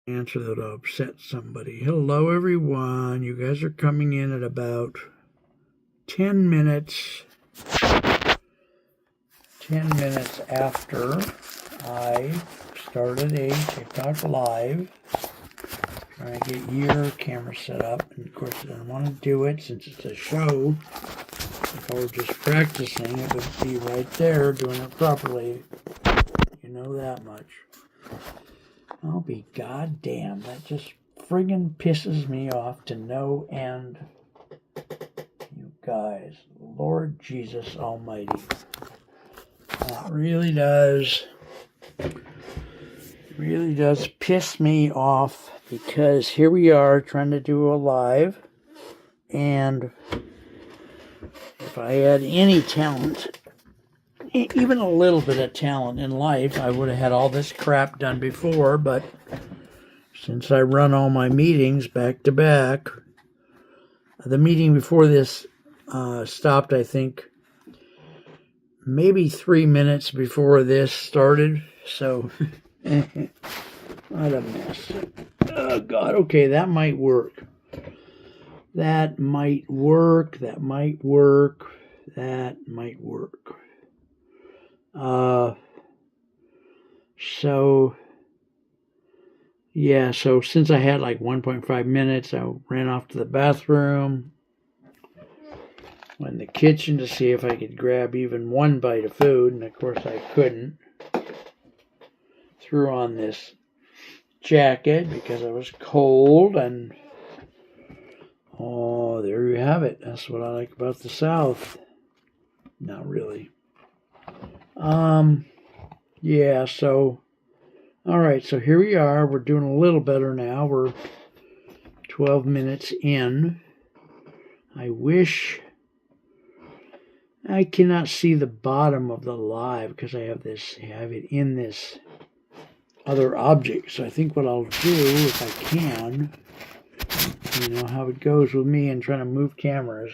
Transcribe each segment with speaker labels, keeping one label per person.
Speaker 1: Answer that'll upset somebody. Hello, everyone. You guys are coming in at about 10 minutes. 10 minutes after I started a TikTok live. Trying to get your camera set up. And of course, I don't want to do it since it's a show. If I were just practicing, it would be right there doing it properly. You know that much. I'll be goddamn. That just friggin' pisses me off to no end. You guys. Lord Jesus Almighty. That really does piss me off, because here we are trying to do a live, and if I had any talent, even a little bit of talent in life, I would have had all this crap done before. But since I run all my meetings back to back, the meeting before this stopped, I think, maybe 3 minutes before this started. So, what a mess. Oh, God. Okay, that might work. That might work. So, yeah, so since I had like 1.5 minutes, I ran off to the bathroom, went in the kitchen to see if I could grab even one bite of food, and of course I couldn't. Threw on this jacket because I was cold, and oh, there you have it. That's what I like about the South. Not really. Yeah, so, all right, so here we are. We're doing a little better now. We're 12 minutes in. I wish I cannot see the bottom of the live because I have it in this other object. So I think what I'll do, if I can, you know how it goes with me and trying to move cameras.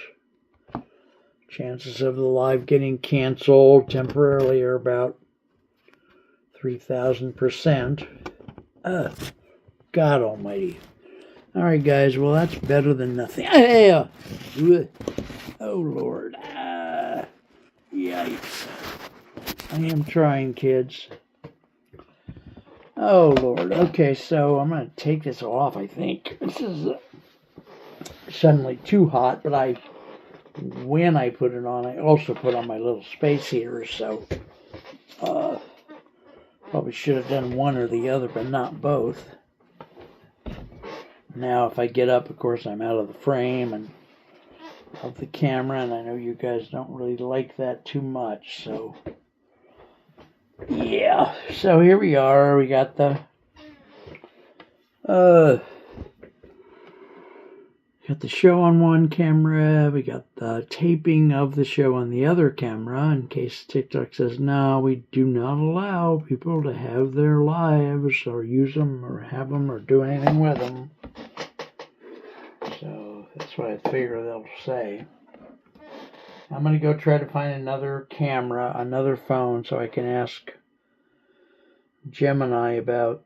Speaker 1: Chances of the live getting canceled temporarily are about 3,000%. God almighty. All right, guys. Well, that's better than nothing. Oh, Lord. Yikes. I am trying, kids. Oh, Lord. Okay, so I'm going to take this off, I think. This is suddenly too hot, but when I put it on, I also put on my little space heater, so probably should have done one or the other, but not both. Now, if I get up, of course, I'm out of the frame and of the camera, and I know you guys don't really like that too much, so yeah. So here we are. We got the show on one camera. We got the taping of the show on the other camera, in case TikTok says, no, we do not allow people to have their lives or use them or have them or do anything with them. So that's what I figure they'll say. I'm going to go try to find another camera, another phone, so I can ask Gemini about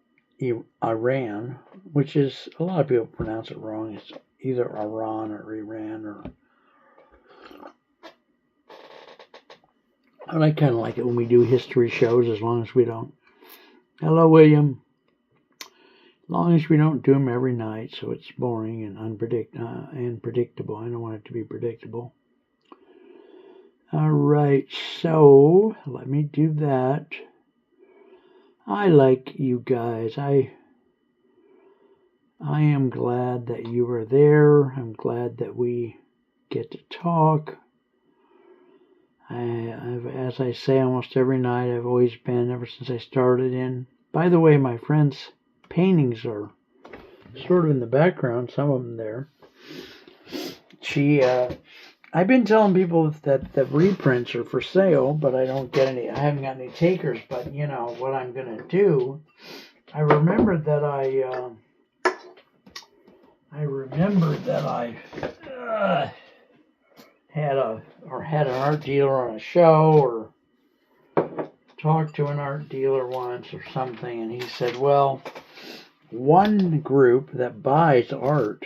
Speaker 1: Iran, which is, a lot of people pronounce it wrong. It's either Iran or Iran, or I kind of like it when we do history shows, as long as we don't. Hello, William. As long as we don't do them every night, so it's boring and unpredictable. I don't want it to be predictable. All right, so let me do that. I like you guys. I am glad that you are there. I'm glad that we get to talk. As I say almost every night, I've always been, ever since I started in. By the way, my friend's paintings are sort of in the background, some of them there. I've been telling people that the reprints are for sale, but I haven't got any takers. But you know what I'm gonna do? I remembered that I had an art dealer on a show, or talked to an art dealer once or something, and he said, well, one group that buys art,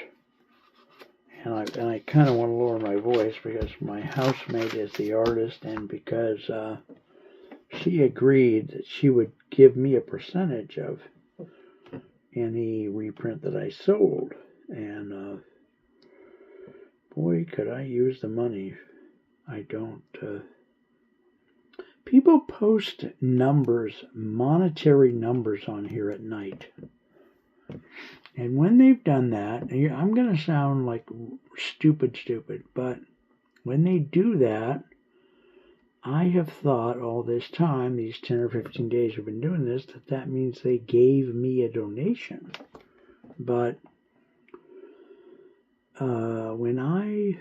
Speaker 1: and I kind of want to lower my voice because my housemate is the artist, and because she agreed that she would give me a percentage of any reprint that I sold, and boy, could I use the money. I don't. People post numbers, monetary numbers on here at night. And when they've done that, I'm going to sound like stupid, but when they do that, I have thought all this time, these 10 or 15 days we've been doing this, that means they gave me a donation. But when I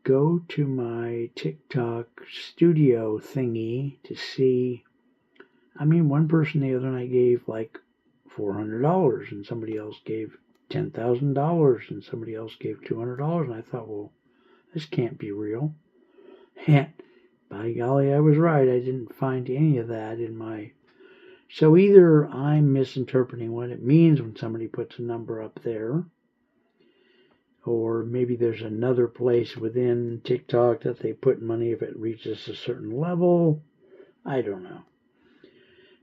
Speaker 1: go to my TikTok studio thingy to see, I mean, one person the other night gave like $400, and somebody else gave $10,000, and somebody else gave $200, and I thought, well, this can't be real. And by golly, I was right. I didn't find any of that in my... So either I'm misinterpreting what it means when somebody puts a number up there, or maybe there's another place within TikTok that they put money if it reaches a certain level. I don't know.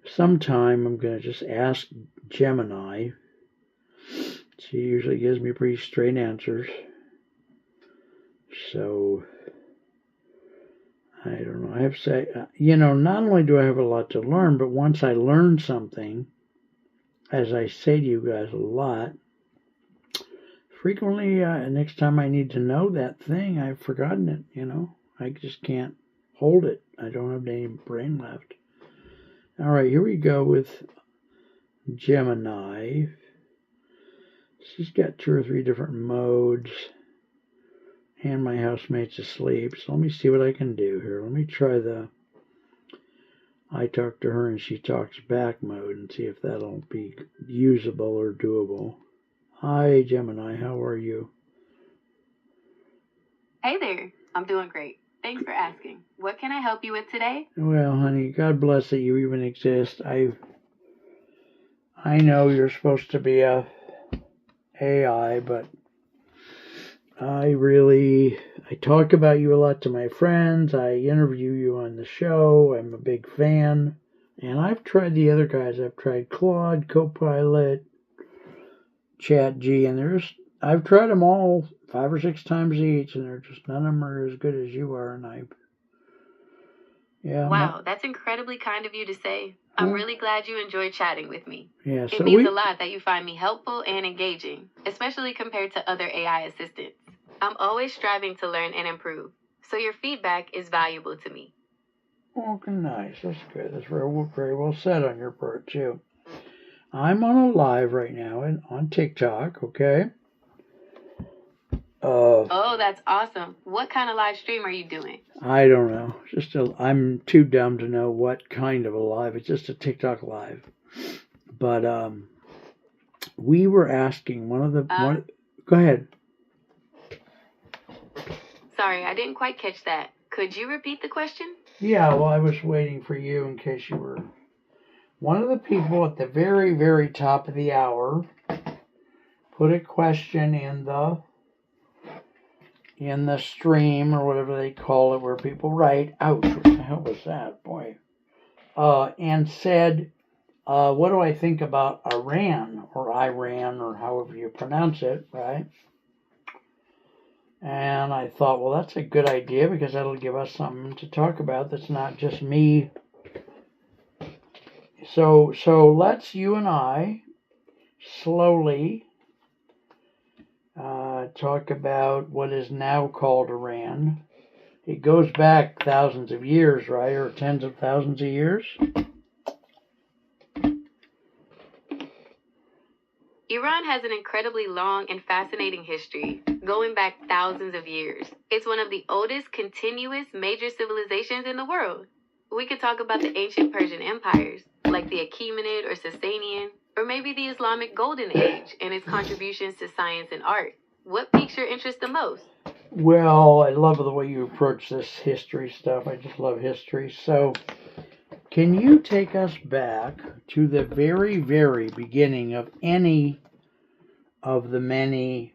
Speaker 1: Sometime I'm going to just ask Gemini. She usually gives me pretty straight answers. So, I don't know. I have to say, not only do I have a lot to learn, but once I learn something, as I say to you guys a lot, frequently, next time I need to know that thing, I've forgotten it, I just can't hold it. I don't have any brain left. All right, here we go with Gemini. She's got 2 or 3 different modes. And my housemate's asleep, so let me see what I can do here. Let me try the I talk to her and she talks back mode and see if that'll be usable or doable. Hi, Gemini, how are you?
Speaker 2: Hey there, I'm doing great. Thanks for asking. What can I help you with today?
Speaker 1: Well, honey, God bless that you even exist. I know you're supposed to be a AI, but I talk about you a lot to my friends. I interview you on the show. I'm a big fan. And I've tried the other guys. I've tried Claude, Copilot, ChatG, and I've tried them all 5 or 6 times each, and none of them are as good as you are. And
Speaker 2: Wow, that's incredibly kind of you to say. I'm really glad you enjoyed chatting with me.
Speaker 1: Yeah,
Speaker 2: it means a lot that you find me helpful and engaging, especially compared to other AI assistants. I'm always striving to learn and improve, so your feedback is valuable to me.
Speaker 1: Okay, nice. That's good. That's very well said on your part, too. I'm on a live right now on TikTok, okay?
Speaker 2: Oh, that's awesome. What kind of live stream are you doing?
Speaker 1: I don't know. I'm too dumb to know what kind of a live. It's just a TikTok live. But we were asking go ahead.
Speaker 2: Sorry, I didn't quite catch that. Could you repeat the question?
Speaker 1: Yeah, well, I was waiting for you in case you were... One of the people at the very, very top of the hour put a question in the stream, or whatever they call it, where people write, ouch, what the hell was that, boy, and said, what do I think about Iran, or however you pronounce it, right? And I thought, well, that's a good idea, because that'll give us something to talk about that's not just me. So let's, you and I, slowly talk about what is now called Iran. It goes back thousands of years, right? Or tens of thousands of years?
Speaker 2: Iran has an incredibly long and fascinating history, going back thousands of years. It's one of the oldest continuous major civilizations in the world. We could talk about the ancient Persian empires, like the Achaemenid or Sasanian, or maybe the Islamic Golden Age and its contributions to science and art. What piques your interest the most?
Speaker 1: Well, I love the way you approach this history stuff. I just love history. So, Can you take us back to the very, very beginning of any of the many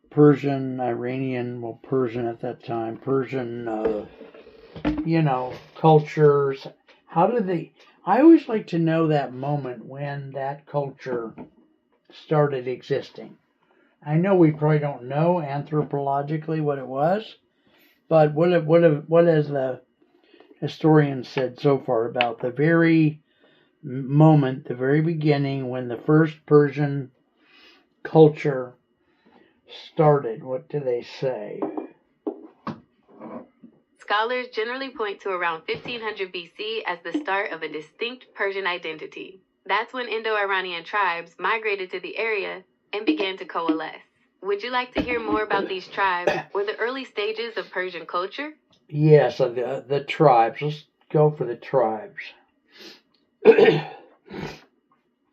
Speaker 1: Persian, Iranian, well, Persian at that time, Persian, cultures? How did they? I always like to know that moment when that culture started existing. I know we probably don't know anthropologically what it was, but what has the historian said so far about the very moment, the very beginning when the first Persian culture started? What do they say?
Speaker 2: Scholars generally point to around 1500 BC as the start of a distinct Persian identity. That's when Indo-Iranian tribes migrated to the area and began to coalesce. Would you like to hear more about these tribes or the early stages of Persian culture?
Speaker 1: Yes, the tribes. Let's go for the tribes.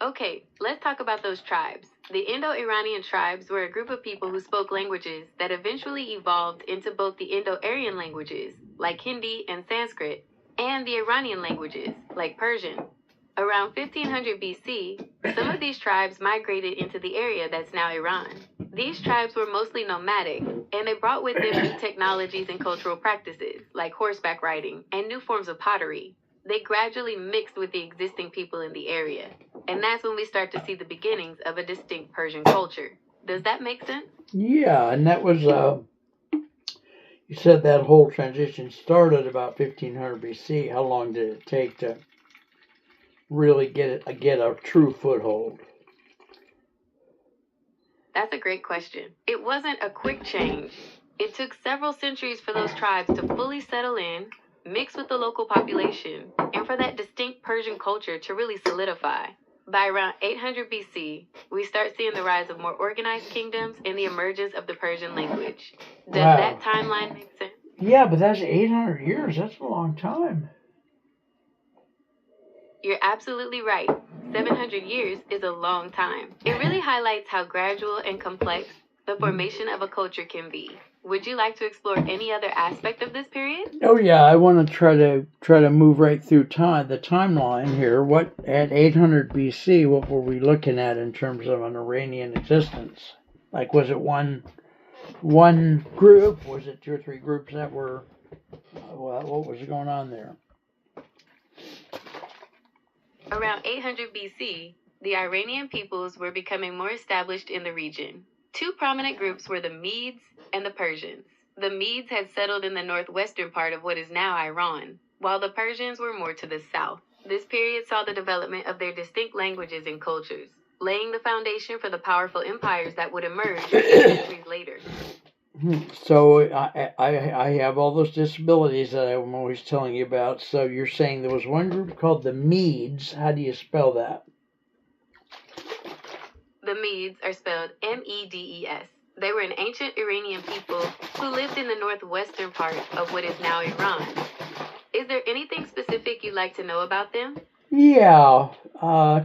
Speaker 2: Okay, let's talk about those tribes. The Indo-Iranian tribes were a group of people who spoke languages that eventually evolved into both the Indo-Aryan languages, like Hindi and Sanskrit, and the Iranian languages, like Persian. Around 1500 BC, some of these tribes migrated into the area that's now Iran. These tribes were mostly nomadic, and they brought with them new technologies and cultural practices, like horseback riding and new forms of pottery. They gradually mixed with the existing people in the area, and that's when we start to see the beginnings of a distinct Persian culture. Does that make sense?
Speaker 1: Yeah, and that was, you said that whole transition started about 1500 BC. How long did it take to really get a true foothold?
Speaker 2: That's a great question. It wasn't a quick change. It took several centuries for those tribes to fully settle in, mix with the local population, and for that distinct Persian culture to really solidify. By around 800 BC, we start seeing the rise of more organized kingdoms and the emergence of the Persian language. Does that timeline make sense?
Speaker 1: Yeah, but that's 800 years. That's a long time.
Speaker 2: You're absolutely right. 700 years is a long time. It really highlights how gradual and complex the formation of a culture can be. Would you like to explore any other aspect of this period?
Speaker 1: Oh yeah, I want to try to move right through the timeline here. What at 800 BC? What were we looking at in terms of an Iranian existence? Like, was it one group? Was it two or three groups that were? What was going on there?
Speaker 2: Around 800 BC, the Iranian peoples were becoming more established in the region. Two prominent groups were the Medes and the Persians. The Medes had settled in the northwestern part of what is now Iran, while the Persians were more to the south. This period saw the development of their distinct languages and cultures, laying the foundation for the powerful empires that would emerge centuries later.
Speaker 1: So I have all those disabilities that I'm always telling you about. So you're saying there was one group called the Medes. How do you spell that?
Speaker 2: The Medes are spelled Medes. They were an ancient Iranian people who lived in the northwestern part of what is now Iran. Is there anything specific you'd like to know about them?
Speaker 1: Yeah,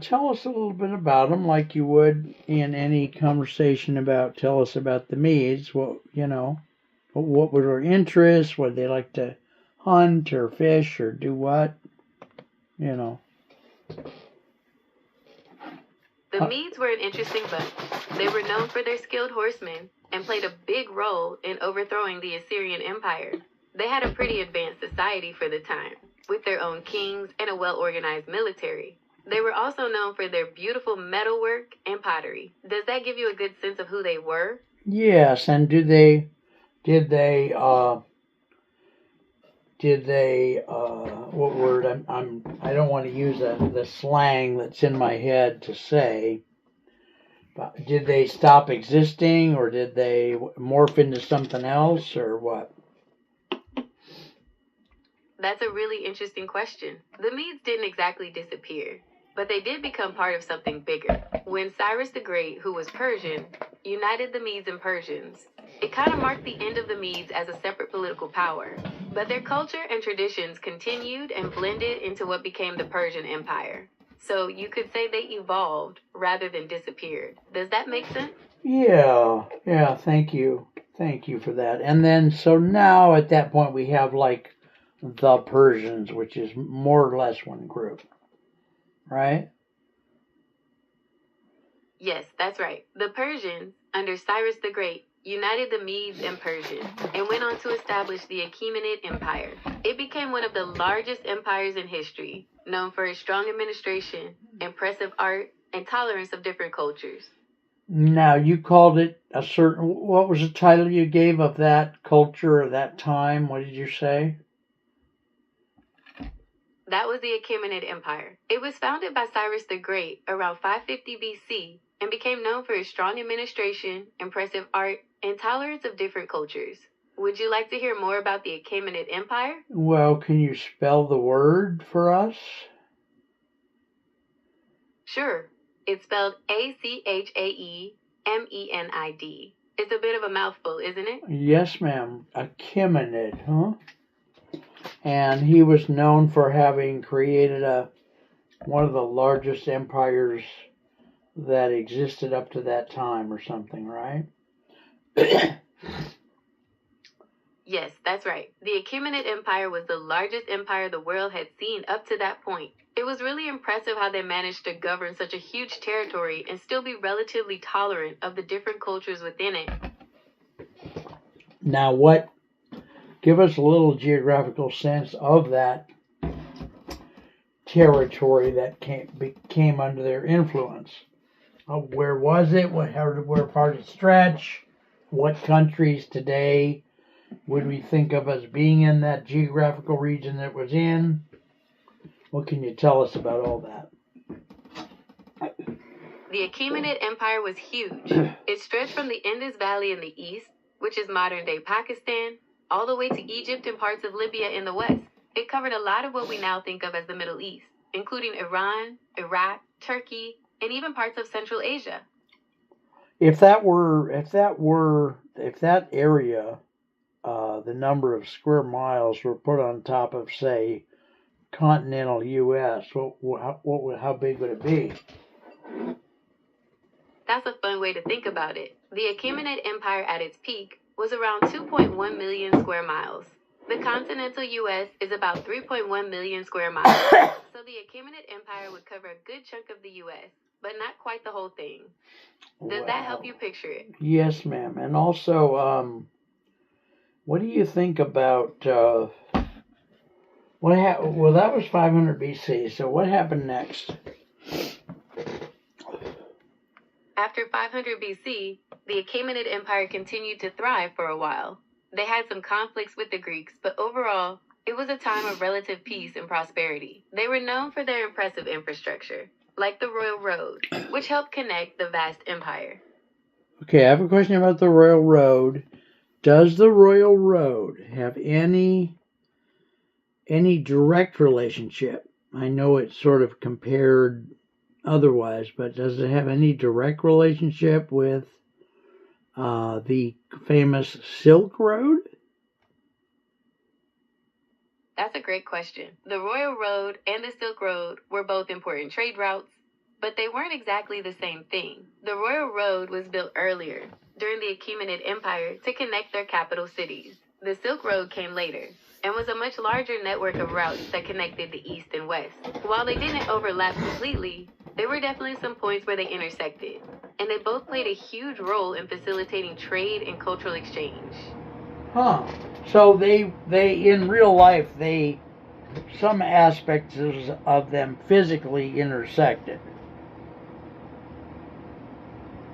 Speaker 1: tell us a little bit about them, like you would in any conversation tell us about the Medes. What were their interests? Would they like to hunt or fish or do what?
Speaker 2: The Medes were an interesting bunch. They were known for their skilled horsemen and played a big role in overthrowing the Assyrian Empire. They had a pretty advanced society for the time, with their own kings and a well-organized military. They were also known for their beautiful metalwork and pottery. Does that give you a good sense of who they were?
Speaker 1: Yes, and did they what word I don't want to use the slang that's in my head to say, but did they stop existing or did they morph into something else or what?
Speaker 2: That's a really interesting question. The Medes didn't exactly disappear, but they did become part of something bigger. When Cyrus the Great, who was Persian, united the Medes and Persians, it kind of marked the end of the Medes as a separate political power. But their culture and traditions continued and blended into what became the Persian Empire. So you could say they evolved rather than disappeared. Does that make sense?
Speaker 1: Yeah, thank you. Thank you for that. And then, so now at that point we have like the Persians, which is more or less one group, right?
Speaker 2: Yes, that's right. The Persians, under Cyrus the Great, united the Medes and Persians and went on to establish the Achaemenid Empire. It became one of the largest empires in history, known for its strong administration, impressive art, and tolerance of different cultures.
Speaker 1: Now, you called it a certain, what was the title you gave of that culture or that time? What did you say?
Speaker 2: That was the Achaemenid Empire. It was founded by Cyrus the Great around 550 BC and became known for its strong administration, impressive art, and tolerance of different cultures. Would you like to hear more about the Achaemenid Empire?
Speaker 1: Well, can you spell the word for us?
Speaker 2: Sure. It's spelled Achaemenid. It's a bit of a mouthful, isn't it?
Speaker 1: Yes, ma'am. Achaemenid, huh? And he was known for having created one of the largest empires that existed up to that time or something, right?
Speaker 2: Yes, that's right. The Achaemenid Empire was the largest empire the world had seen up to that point. It was really impressive how they managed to govern such a huge territory and still be relatively tolerant of the different cultures within it.
Speaker 1: Now, give us a little geographical sense of that territory that came under their influence. Where was it? Where part it stretch? What countries today would we think of as being in that geographical region that it was in? What can you tell us about all that?
Speaker 2: The Achaemenid Empire was huge. It stretched from the Indus Valley in the east, which is modern-day Pakistan, all the way to Egypt and parts of Libya in the west. It covered a lot of what we now think of as the Middle East, including Iran, Iraq, Turkey, and even parts of Central Asia.
Speaker 1: If that area, the number of square miles were put on top of, say, continental U.S., how big would it be?
Speaker 2: That's a fun way to think about it. The Achaemenid Empire at its peak was around 2.1 million square miles. The continental U.S. is about 3.1 million square miles. So the Achaemenid Empire would cover a good chunk of the U.S., but not quite the whole thing. Does that help you picture it?
Speaker 1: Yes, ma'am. And also, what do you think about what happened? Well, that was 500 BC. So what happened next?
Speaker 2: After 500 BC, the Achaemenid Empire continued to thrive for a while. They had some conflicts with the Greeks, but overall, it was a time of relative peace and prosperity. They were known for their impressive infrastructure, like the Royal Road, which helped connect the vast empire.
Speaker 1: Okay, I have a question about the Royal Road. Does the Royal Road have any direct relationship? I know it's sort of compared otherwise, but does it have any direct relationship with the famous Silk Road?
Speaker 2: That's a great question. The Royal Road and the Silk Road were both important trade routes, but they weren't exactly the same thing. The Royal Road was built earlier, during the Achaemenid Empire, to connect their capital cities. The Silk Road came later, and was a much larger network of routes that connected the East and West. While they didn't overlap completely, there were definitely some points where they intersected, and they both played a huge role in facilitating trade and cultural exchange.
Speaker 1: Huh. So they in real life, some aspects of them physically intersected.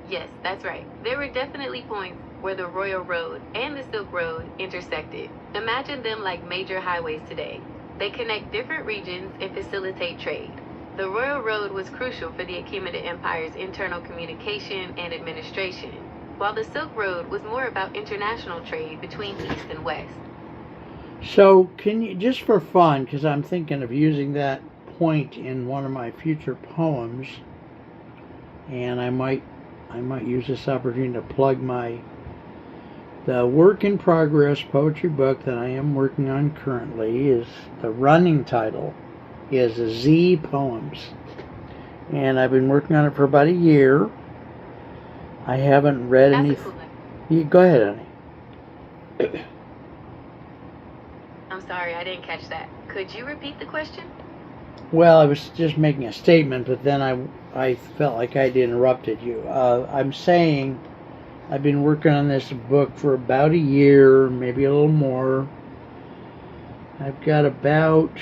Speaker 2: Yes, that's right. There were definitely points where the Royal Road and the Silk Road intersected. Imagine them like major highways today. They connect different regions and facilitate trade. The Royal Road was crucial for the Achaemenid Empire's internal communication and administration, while the Silk Road was more about international trade between East and West.
Speaker 1: So can you, just for fun, because I'm thinking of using that point in one of my future poems, and I might use this opportunity to plug the work in progress poetry book that I am working on currently. Is the running title is Z Poems, and I've been working on it for about a year. I haven't read anything. Go ahead, honey.
Speaker 2: sorry, I didn't catch that. Could you repeat the question?
Speaker 1: Well, I was just making a statement, but then I felt like I'd interrupted you. I'm saying I've been working on this book for about a year, maybe a little more. I've got about,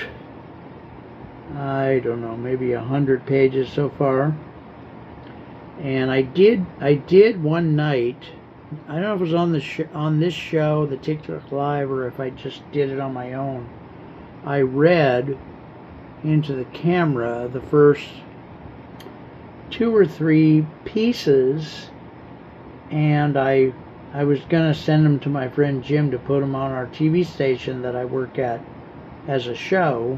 Speaker 1: I don't know, maybe 100 pages so far. And I did one night. I don't know if it was on this show, the TikTok Live, or if I just did it on my own. I read into the camera the first 2 or 3 pieces, and I was gonna send them to my friend Jim to put them on our TV station that I work at as a show,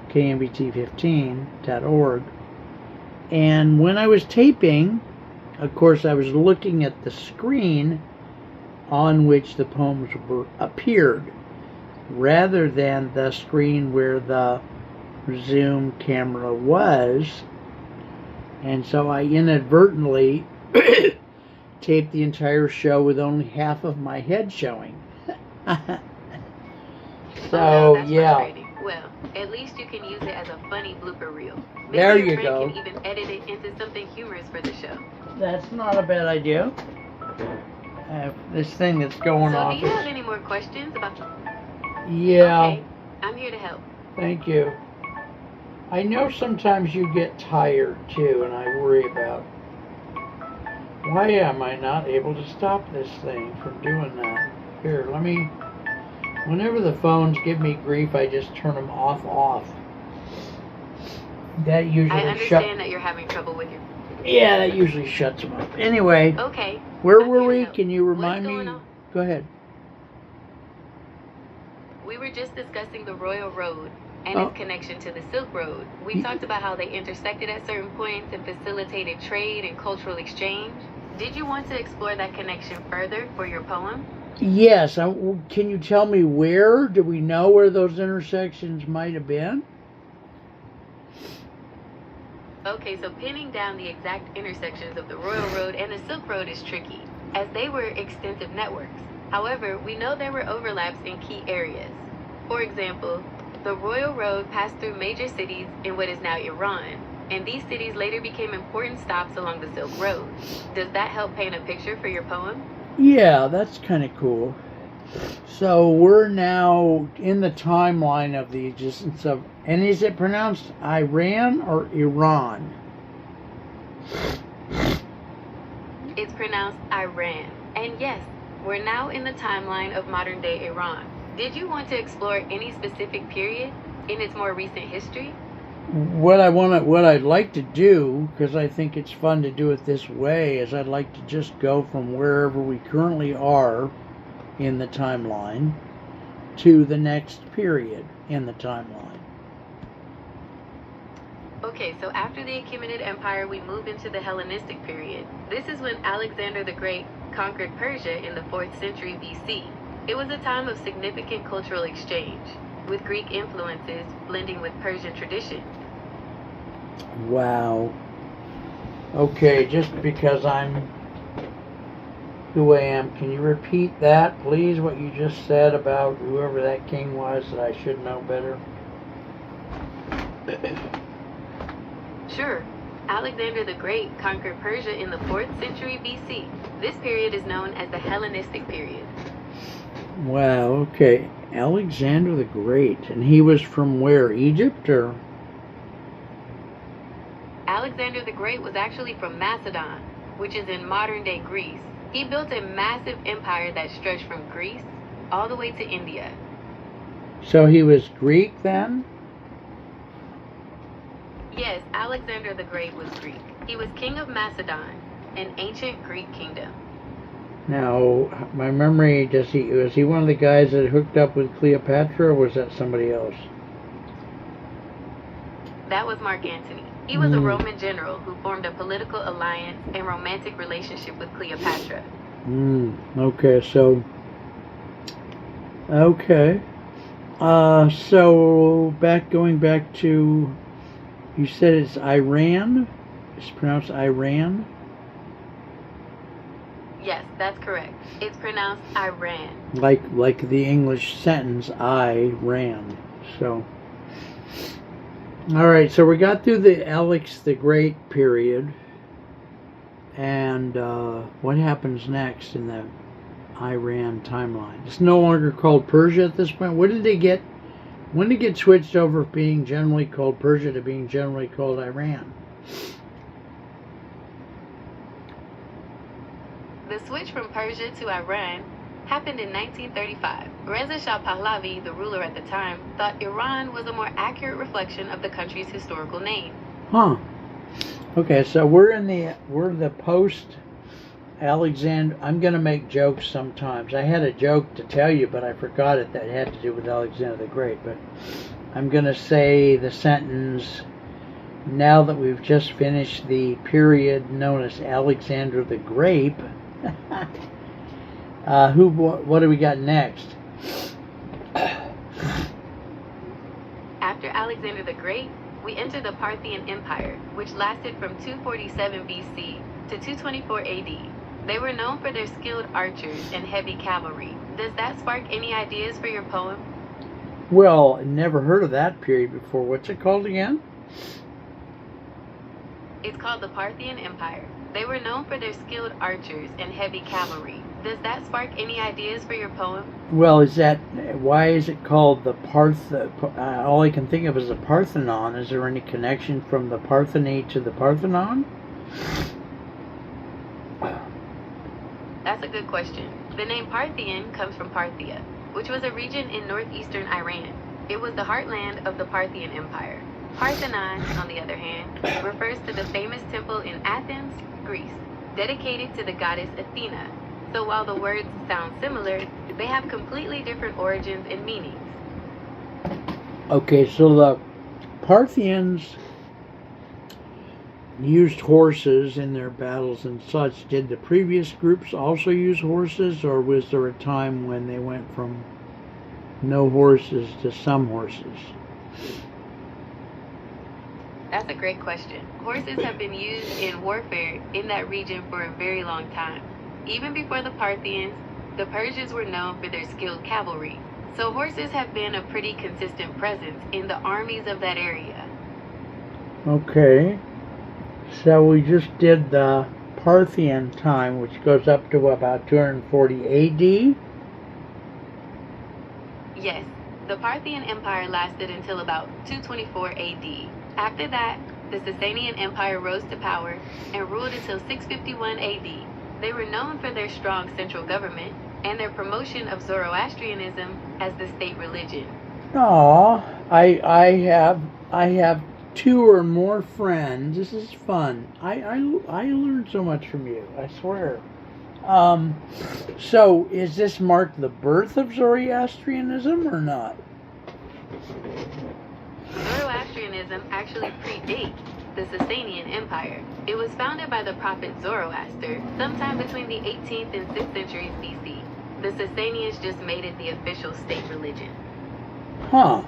Speaker 1: KMBT15.org. And when I was taping, of course, I was looking at the screen on which the poems appeared, rather than the screen where the Zoom camera was. And so I inadvertently taped the entire show with only half of my head showing. So,
Speaker 2: oh, no, that's
Speaker 1: yeah.
Speaker 2: frustrating. Well, at least you can use it as a funny blooper reel. Maybe
Speaker 1: There
Speaker 2: your
Speaker 1: you
Speaker 2: friend
Speaker 1: go.
Speaker 2: can even edit it into something humorous for the show.
Speaker 1: That's not a bad idea. This thing that's going
Speaker 2: So
Speaker 1: off.
Speaker 2: do you have any more questions about
Speaker 1: Yeah,
Speaker 2: Okay, I'm here to help.
Speaker 1: thank you. I know sometimes you get tired too, and I worry about why am I not able to stop this thing from doing that? Here, whenever the phones give me grief, I just turn them off. That usually
Speaker 2: I understand that you're having trouble with your...
Speaker 1: Yeah, that usually shuts them up. Anyway,
Speaker 2: Okay.
Speaker 1: where
Speaker 2: I'm
Speaker 1: were
Speaker 2: here to
Speaker 1: we?
Speaker 2: help.
Speaker 1: Can you
Speaker 2: What's
Speaker 1: remind me?
Speaker 2: going on?
Speaker 1: Go ahead.
Speaker 2: We were just discussing the Royal Road and
Speaker 1: Oh.
Speaker 2: its connection to the Silk Road. We talked about how they intersected at certain points and facilitated trade and cultural exchange. Did you want to explore that connection further for your poem?
Speaker 1: Yes. Can you tell me where? Do we know where those intersections might have been?
Speaker 2: Okay, so pinning down the exact intersections of the Royal Road and the Silk Road is tricky, as they were extensive networks. However, we know there were overlaps in key areas. For example, the Royal Road passed through major cities in what is now Iran, and these cities later became important stops along the Silk Road. Does that help paint a picture for your poem?
Speaker 1: Yeah, that's kind of cool. So we're now in the timeline of the existence of, and is it pronounced Iran or Iran?
Speaker 2: It's pronounced Iran. And yes, we're now in the timeline of modern day Iran. Did you want to explore any specific period in its more recent history?
Speaker 1: What I'd like to do, because I think it's fun to do it this way, is I'd like to just go from wherever we currently are in the timeline to the next period in the timeline.
Speaker 2: Okay, so after the Achaemenid Empire, we move into the Hellenistic period. This is when Alexander the Great conquered Persia in the 4th century BC. It was a time of significant cultural exchange, with Greek influences blending with Persian tradition.
Speaker 1: Wow. Okay, just because I'm who I am, can you repeat that, please, what you just said about whoever that king was that I should know better?
Speaker 2: Sure. Alexander the Great conquered Persia in the 4th century BC. This period is known as the Hellenistic period.
Speaker 1: Wow, okay. Alexander the Great. And he was from where? Egypt or?
Speaker 2: Alexander the Great was actually from Macedon, which is in modern-day Greece. He built a massive empire that stretched from Greece all the way to India.
Speaker 1: So he was Greek then?
Speaker 2: Yes, Alexander the Great was Greek. He was king of Macedon, an ancient Greek kingdom.
Speaker 1: Now, my memory, was he one of the guys that hooked up with Cleopatra, or was that somebody else?
Speaker 2: That was Mark Antony. He was a Roman general who formed a political alliance and romantic relationship with Cleopatra.
Speaker 1: Okay, so... Okay. So, going back to... You said it's Iran? It's pronounced Iran?
Speaker 2: Yes, that's correct. It's pronounced Iran.
Speaker 1: Like the English sentence, I ran. So, all right. So we got through the Alex the Great period, and what happens next in the Iran timeline? It's no longer called Persia at this point. When did it get switched over from being generally called Persia to being generally called Iran?
Speaker 2: The switch from Persia to Iran happened in 1935. Reza Shah Pahlavi, the ruler at the time, thought Iran was a more accurate reflection of the country's historical name.
Speaker 1: Huh. Okay, so we're the post Alexander. I'm going to make jokes sometimes. I had a joke to tell you, but I forgot it that had to do with Alexander the Great. But I'm going to say the sentence, now that we've just finished the period known as Alexander the Grape, what do we got next?
Speaker 2: After Alexander the Great, we enter the Parthian Empire, which lasted from 247 BC to 224 AD. They were known for their skilled archers and heavy cavalry. Does that spark any ideas for your poem?
Speaker 1: Well, never heard of that period before. What's it called again?
Speaker 2: It's called the Parthian Empire. They were known for their skilled archers and heavy cavalry. Does that spark any ideas for your poem?
Speaker 1: Well, why is it called the all I can think of is the Parthenon. Is there any connection from the Partheny to the Parthenon?
Speaker 2: That's a good question. The name Parthian comes from Parthia, which was a region in northeastern Iran. It was the heartland of the Parthian Empire. Parthenon, on the other hand, refers to the famous temple in Athens, Greece, dedicated to the goddess Athena. So while the words sound similar, they have completely different origins and meanings.
Speaker 1: Okay, so the Parthians used horses in their battles and such. Did the previous groups also use horses, or was there a time when they went from no horses to some horses?
Speaker 2: That's a great question. Horses have been used in warfare in that region for a very long time. Even before the Parthians, the Persians were known for their skilled cavalry. So horses have been a pretty consistent presence in the armies of that area.
Speaker 1: Okay. So we just did the Parthian time, which goes up to about 240 AD?
Speaker 2: Yes, the Parthian Empire lasted until about 224 AD. After that, the Sasanian Empire rose to power and ruled until 651 AD. They were known for their strong central government and their promotion of Zoroastrianism as the state religion.
Speaker 1: Aw, I have two or more friends. This is fun. I learned so much from you, I swear. So is this mark the birth of Zoroastrianism or not?
Speaker 2: Zoroastrianism actually predates the Sasanian Empire. It was founded by the prophet Zoroaster sometime between the 18th and 6th centuries BC. The Sasanians just made it the official state religion.
Speaker 1: Huh.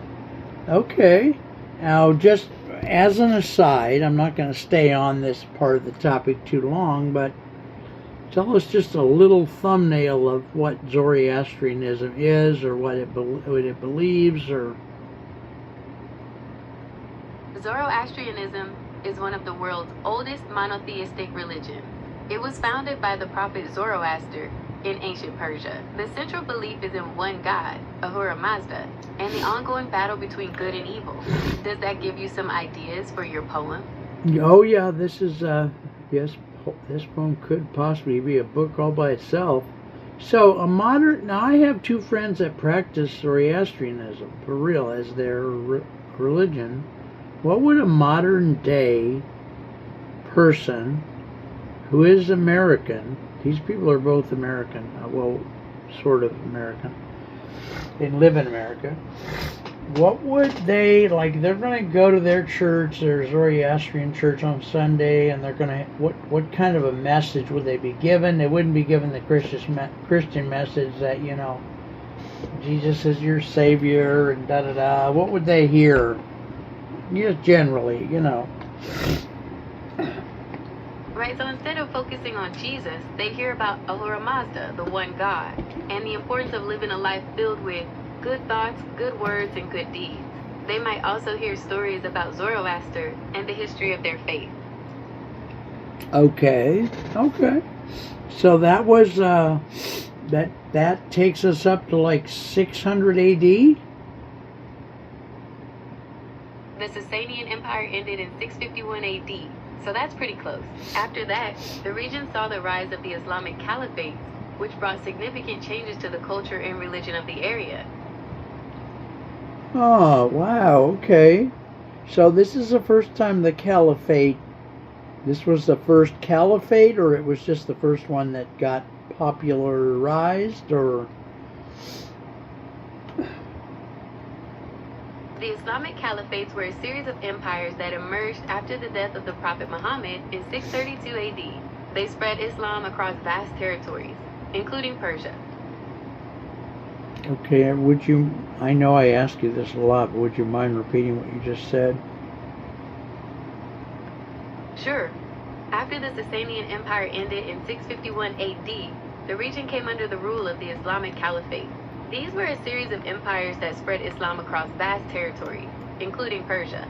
Speaker 1: Okay. Now, just as an aside, I'm not going to stay on this part of the topic too long, but tell us just a little thumbnail of what Zoroastrianism is, or what it believes, or...
Speaker 2: Zoroastrianism is one of the world's oldest monotheistic religions. It was founded by the prophet Zoroaster in ancient Persia. The central belief is in one God, Ahura Mazda, and the ongoing battle between good and evil. Does that give you some ideas for your poem?
Speaker 1: Oh yeah, this is yes, this poem could possibly be a book all by itself. So now I have two friends that practice Zoroastrianism for real as their religion. What would a modern day person who is American, these people are both American, well, sort of American, they live in America, what would they, like, they're going to go to their church, their Zoroastrian church on Sunday, and they're going to, what kind of a message would they be given? They wouldn't be given the Christian message that, you know, Jesus is your Savior, and da-da-da. What would they hear? Just generally, you know.
Speaker 2: Right Right, so instead of focusing on Jesus, they hear about Ahura Mazda, the one God, and the importance of living a life filled with good thoughts, good words, and good deeds. They might also hear stories about Zoroaster and the history of their faith.
Speaker 1: Okay. So that was that takes us up to like 600 AD.
Speaker 2: The Sasanian Empire ended in 651 AD, so that's pretty close. After that, the region saw the rise of the Islamic Caliphate, which brought significant changes to the culture and religion of the area.
Speaker 1: Oh, wow. Okay. So this is the first time the Caliphate. This was the first Caliphate, or it was just the first one that got popularized, or?
Speaker 2: The Islamic Caliphates were a series of empires that emerged after the death of the Prophet Muhammad in 632 AD. They spread Islam across vast territories, including Persia.
Speaker 1: Okay, I know I ask you this a lot, but would you mind repeating what you just said?
Speaker 2: Sure. After the Sasanian Empire ended in 651 AD, the region came under the rule of the Islamic Caliphate. These were a series of empires that spread Islam across vast territories, including Persia.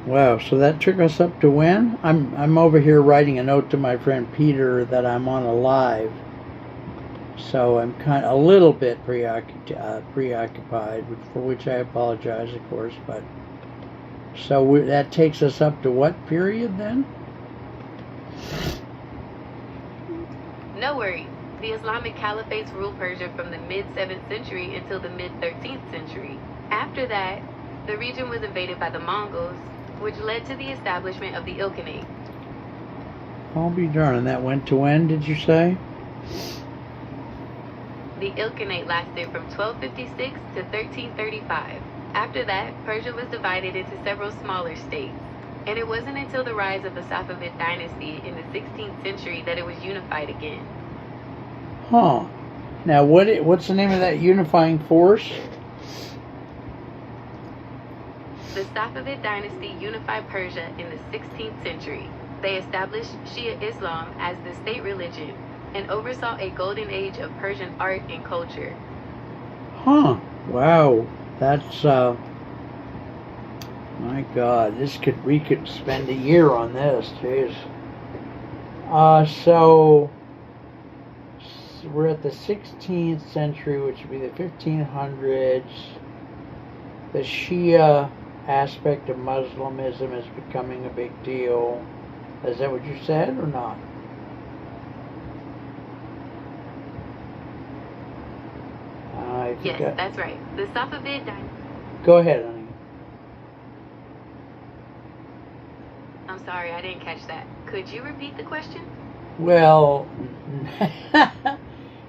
Speaker 1: Wow, so that took us up to when? I'm over here writing a note to my friend Peter that I'm on a live. So I'm kind of a little bit preoccupied, for which I apologize, of course, but so that takes us up to what period then?
Speaker 2: No worries. The Islamic Caliphates ruled Persia from the mid-7th century until the mid-13th century. After that, the region was invaded by the Mongols, which led to the establishment of the Ilkhanate.
Speaker 1: I'll be darned, and that went to when, did you say?
Speaker 2: The Ilkhanate lasted from 1256 to 1335. After that, Persia was divided into several smaller states, and it wasn't until the rise of the Safavid dynasty in the 16th century that it was unified again.
Speaker 1: Huh. Now, what's the name of that unifying force?
Speaker 2: The Safavid dynasty unified Persia in the 16th century. They established Shia Islam as the state religion and oversaw a golden age of Persian art and culture.
Speaker 1: Huh. Wow. That's, my God, we could spend a year on this, jeez. So we're at the 16th century, which would be the 1500s. The Shia aspect of Muslimism is becoming a big deal. Is that what you said or not?
Speaker 2: Yes, that's right. The Safavid dynasty.
Speaker 1: Go ahead, honey.
Speaker 2: I'm sorry, I didn't catch that. Could you repeat the question?
Speaker 1: Well,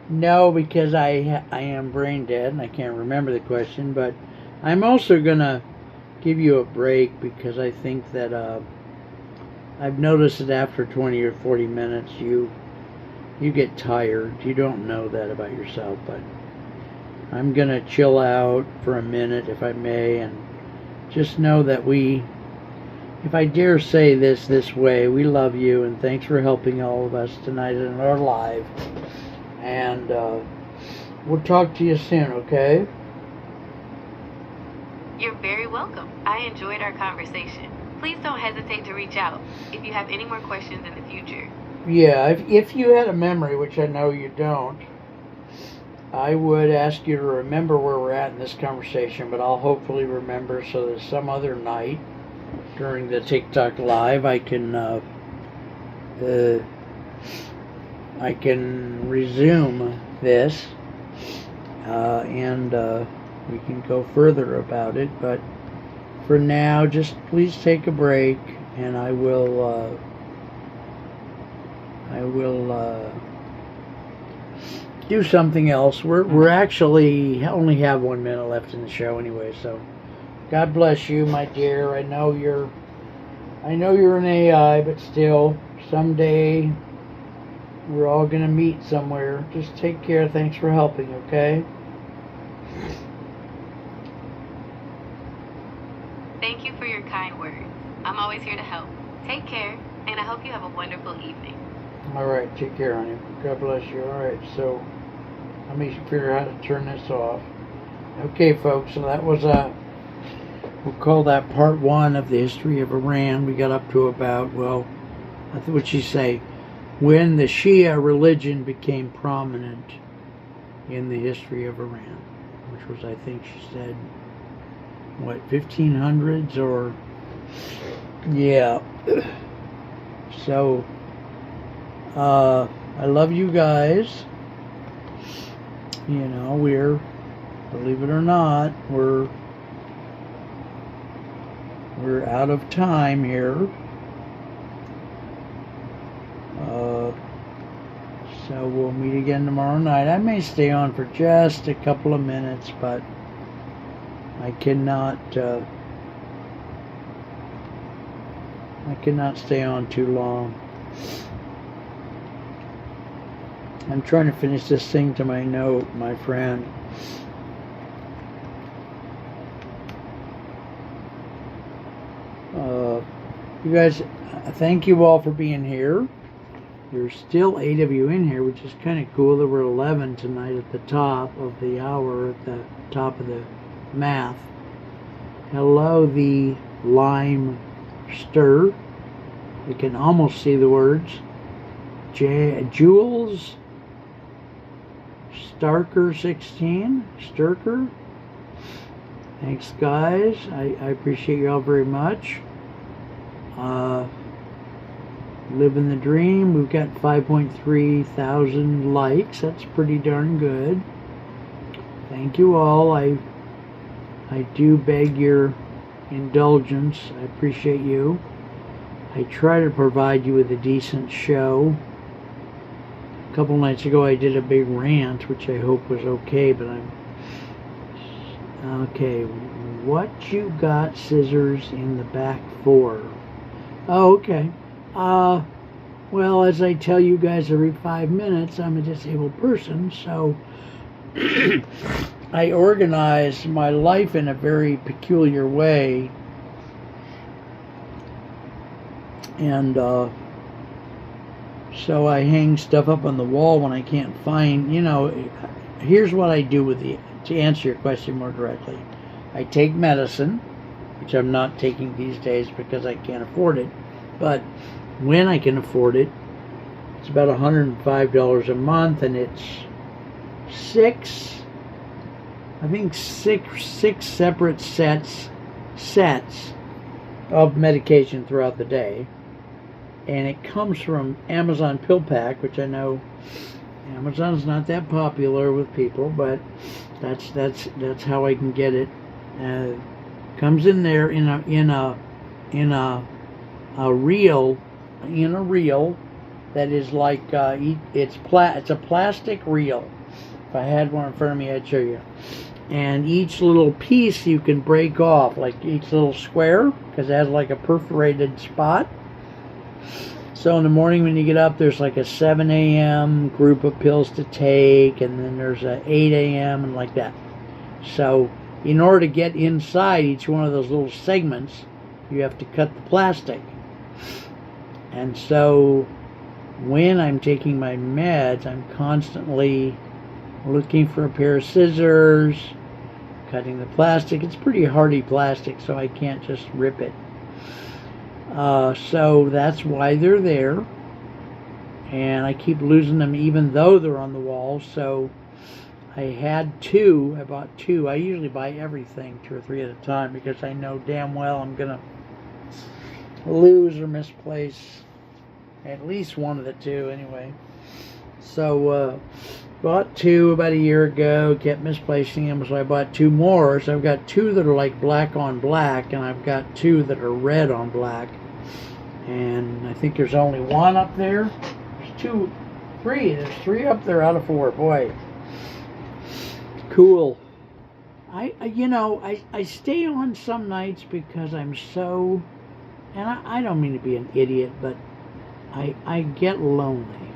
Speaker 1: no, because I am brain dead and I can't remember the question, but I'm also going to give you a break because I think that I've noticed that after 20 or 40 minutes you get tired. You don't know that about yourself, but I'm going to chill out for a minute, if I may, and just know that if I dare say this way, we love you, and thanks for helping all of us tonight in our live. And we'll talk to you soon, okay?
Speaker 2: You're very welcome. I enjoyed our conversation. Please don't hesitate to reach out if you have any more questions in the future.
Speaker 1: Yeah, if you had a memory, which I know you don't, I would ask you to remember where we're at in this conversation, but I'll hopefully remember so that some other night during the TikTok live I can resume this and we can go further about it. But for now, just please take a break, and I will do something else. We're actually only have 1 minute left in the show anyway, so God bless you, my dear. I know you're an AI, but still, someday we're all gonna meet somewhere. Just take care. Thanks for helping, okay?
Speaker 2: Thank you for your kind words. I'm always here to help. Take care. and I hope you have a wonderful evening.
Speaker 1: All right, take care, honey. God bless you. All right, so let me figure out how to turn this off. Okay, folks, so that was we'll call that part one of the history of Iran. We got up to about, well, I think what she say, when the Shia religion became prominent in the history of Iran, which was, I think she said, what, 1500s or, yeah. So, I love you guys. You know, we're, believe it or not, we're out of time here. So we'll meet again tomorrow night. I may stay on for just a couple of minutes, but I cannot stay on too long. I'm trying to finish this thing to my note, my friend. You guys, thank you all for being here. There's still 8 of you in here, which is kind of cool. There were 11 tonight at the top of the hour, at the top of the math. Hello, the lime stir. You can almost see the words. Jules Starker 16. Sturker. Thanks, guys. I appreciate you all very much. Living the dream. We've got 5.3 thousand likes. That's pretty darn good. Thank you all. I do beg your indulgence. I appreciate you. I try to provide you with a decent show. A couple nights ago I did a big rant, which I hope was okay, but I'm... Okay, what you got scissors in the back for? Oh, okay. Well, as I tell you guys every 5 minutes, I'm a disabled person, so I organize my life in a very peculiar way. And so I hang stuff up on the wall when I can't find, you know, here's what I do with to answer your question more directly. I take medicine, which I'm not taking these days because I can't afford it, but when I can afford it, it's about $105 a month, and it's six separate sets of medication throughout the day. And it comes from Amazon Pill Pack, which I know Amazon's not that popular with people, but that's how I can get it. Comes in there in a reel that is like it's a plastic reel. If I had one in front of me, I'd show you. And each little piece you can break off, like each little square, because it has like a perforated spot. So in the morning when you get up, there's like a 7 a.m. group of pills to take, and then there's a 8 a.m. and like that. So in order to get inside each one of those little segments, you have to cut the plastic. And so when I'm taking my meds, I'm constantly looking for a pair of scissors, cutting the plastic. It's pretty hardy plastic, so I can't just rip it. So that's why they're there. And I keep losing them even though they're on the wall. So I had 2. I bought 2. I usually buy everything 2 or 3 at a time because I know damn well I'm going to lose or misplace at least one of the 2 anyway. So bought 2 about a year ago, kept misplacing them, so I bought 2 more. So I've got 2 that are like black on black, and I've got 2 that are red on black. And I think there's only 1 up there. There's 3. There's 3 up there out of 4. Boy, cool. I stay on some nights because I'm so, and I don't mean to be an idiot, but I get lonely.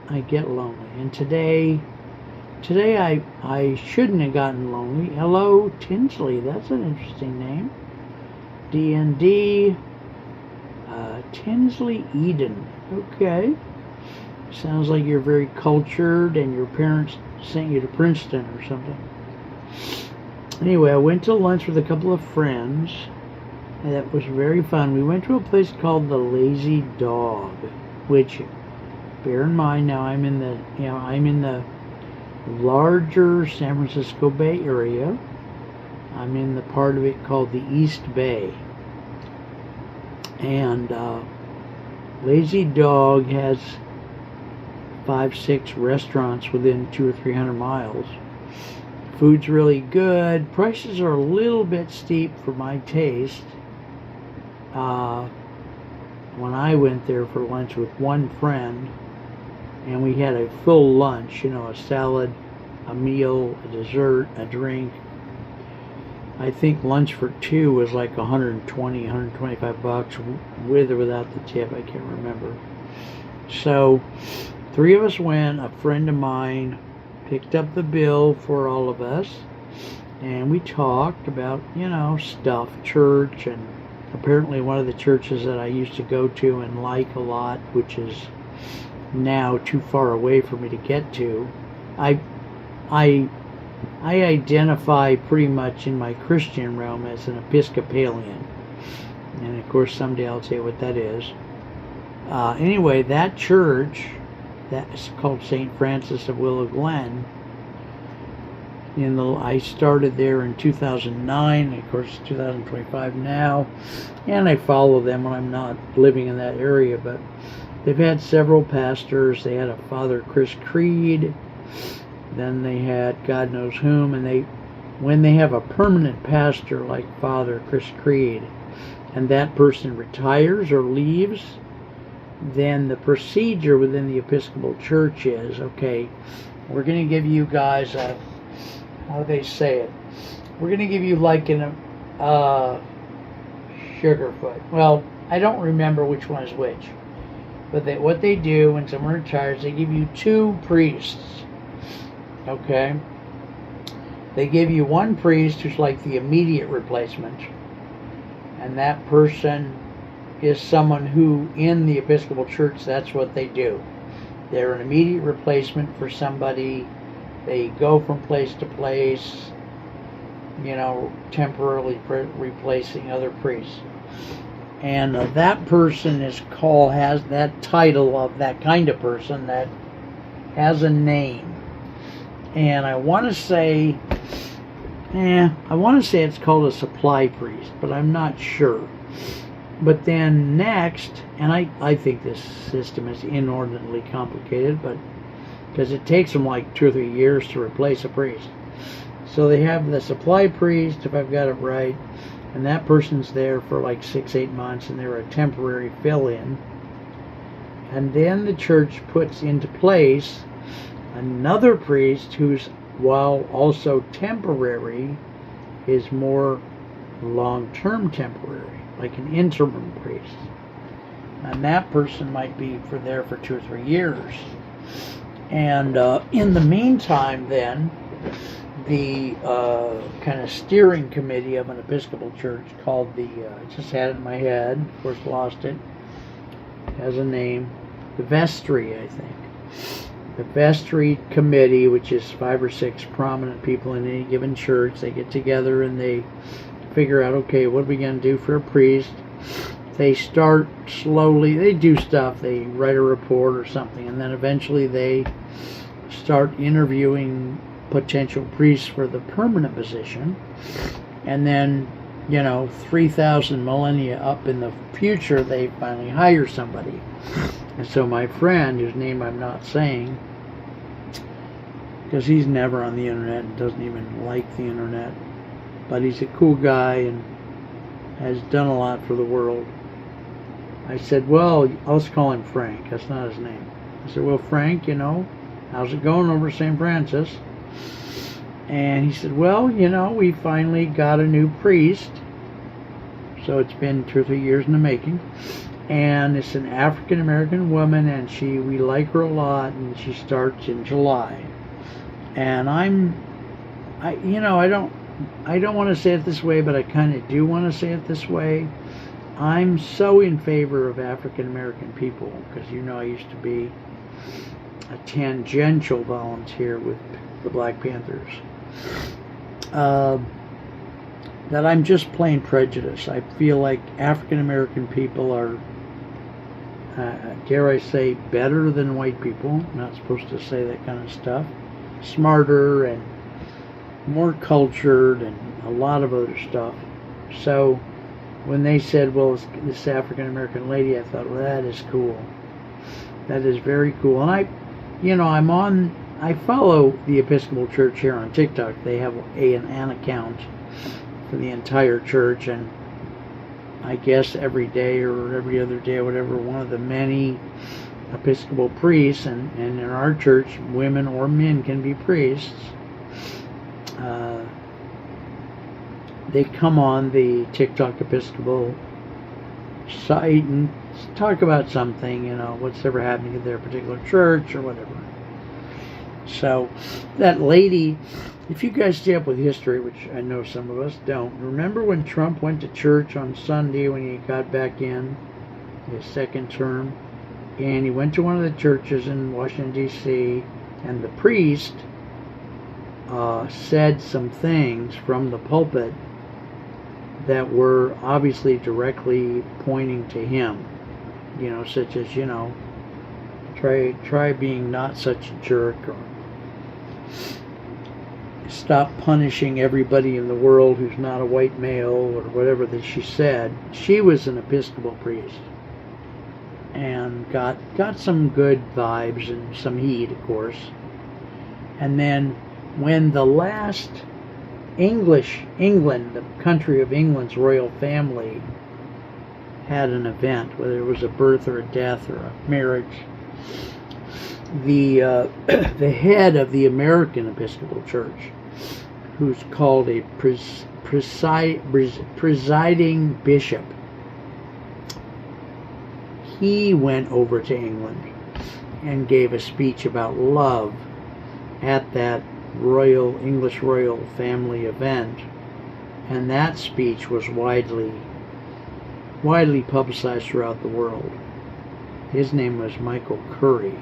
Speaker 1: I get lonely. And today I shouldn't have gotten lonely. Hello, Tinsley. That's an interesting name. D&D. Tinsley, Eden. Okay. Sounds like you're very cultured and your parents sent you to Princeton or something. Anyway, I went to lunch with a couple of friends, and that was very fun. We went to a place called the Lazy Dog, which, bear in mind, now I'm in the larger San Francisco Bay Area. I'm in the part of it called the East Bay. And Lazy Dog has 5-6 restaurants within 200 or 300 miles. Food's really good. Prices are a little bit steep for my taste. When I went there for lunch with one friend, and we had a full lunch, a salad, a meal, a dessert, a drink. I think lunch for two was like $120, $125 with or without the tip. I can't remember. So 3 of us went. A friend of mine picked up the bill for all of us, and we talked about, stuff, church, and apparently one of the churches that I used to go to and like a lot, which is now too far away for me to get to. I identify pretty much in my Christian realm as an Episcopalian, and of course someday I'll tell you what that is. Anyway, that church, that's called St. Francis of Willow Glen. I started there in 2009, of course it's 2025 now, and I follow them when I'm not living in that area, but they've had several pastors. They had a Father Chris Creed, then they had God knows whom, and when they have a permanent pastor like Father Chris Creed, and that person retires or leaves, then the procedure within the Episcopal Church is, okay, we're going to give you guys a, how do they say it? We're going to give you like an Sugarfoot. Well, I don't remember which one is which. But what they do when someone retires, they give you 2 priests. Okay? They give you one priest who's like the immediate replacement. And that person is someone who, in the Episcopal Church, that's what they do. They're an immediate replacement for somebody. They go from place to place, temporarily replacing other priests. And that person has that title of that kind of person that has a name. And I want to say it's called a supply priest, but I'm not sure. But then next, and I think this system is inordinately complicated, but because it takes them like 2 or 3 years to replace a priest. So they have the supply priest, if I've got it right, and that person's there for like 6-8 months, and they're a temporary fill-in. And then the church puts into place another priest who's, while also temporary, is more long-term temporary, like an interim priest. And that person might be there for 2 or 3 years. And in the meantime, then, the kind of steering committee of an Episcopal church called I just had it in my head, of course lost it, has a name, the vestry, I think. The vestry committee, which is 5 or 6 prominent people in any given church, they get together and they figure out, okay, what are we going to do for a priest? They start slowly, they do stuff, they write a report or something, and then eventually they start interviewing potential priests for the permanent position. And then, 3,000 millennia up in the future, they finally hire somebody. And so my friend, whose name I'm not saying, because he's never on the internet and doesn't even like the internet, but he's a cool guy and has done a lot for the world. I said, well, let's call him Frank. That's not his name. I said, well, Frank, how's it going over St. Francis? And he said, well, we finally got a new priest. So it's been 2 or 3 years in the making. And it's an African-American woman, and we like her a lot, and she starts in July. And I don't want to say it this way, but I kind of do want to say it this way. I'm so in favor of African American people because I used to be a tangential volunteer with the Black Panthers. That I'm just plain prejudiced. I feel like African American people are, dare I say, better than white people. I'm not supposed to say that kind of stuff. Smarter and more cultured and a lot of other stuff. So when they said, well, it's this African American lady, I thought, well, that is cool. That is very cool. And I follow the Episcopal Church here on TikTok. They have an account for the entire church, and I guess every day or every other day or whatever, one of the many Episcopal priests, and in our church, women or men can be priests. They come on the TikTok Episcopal site and talk about something, what's ever happening at their particular church or whatever. So that lady, if you guys stay up with history, which I know some of us don't, remember when Trump went to church on Sunday when he got back in his second term, and he went to one of the churches in Washington, D.C., and the priest said some things from the pulpit that were obviously directly pointing to him, such as, try being not such a jerk, or stop punishing everybody in the world who's not a white male, or whatever that she said. She was an Episcopal priest and got some good vibes and some heat, of course. And then when the last England, the country of England's royal family, had an event, whether it was a birth or a death or a marriage, the head of the American Episcopal Church, who's called a presiding bishop, he went over to England and gave a speech about love at that English royal family event, and that speech was widely publicized throughout the world. His name was Michael Curry,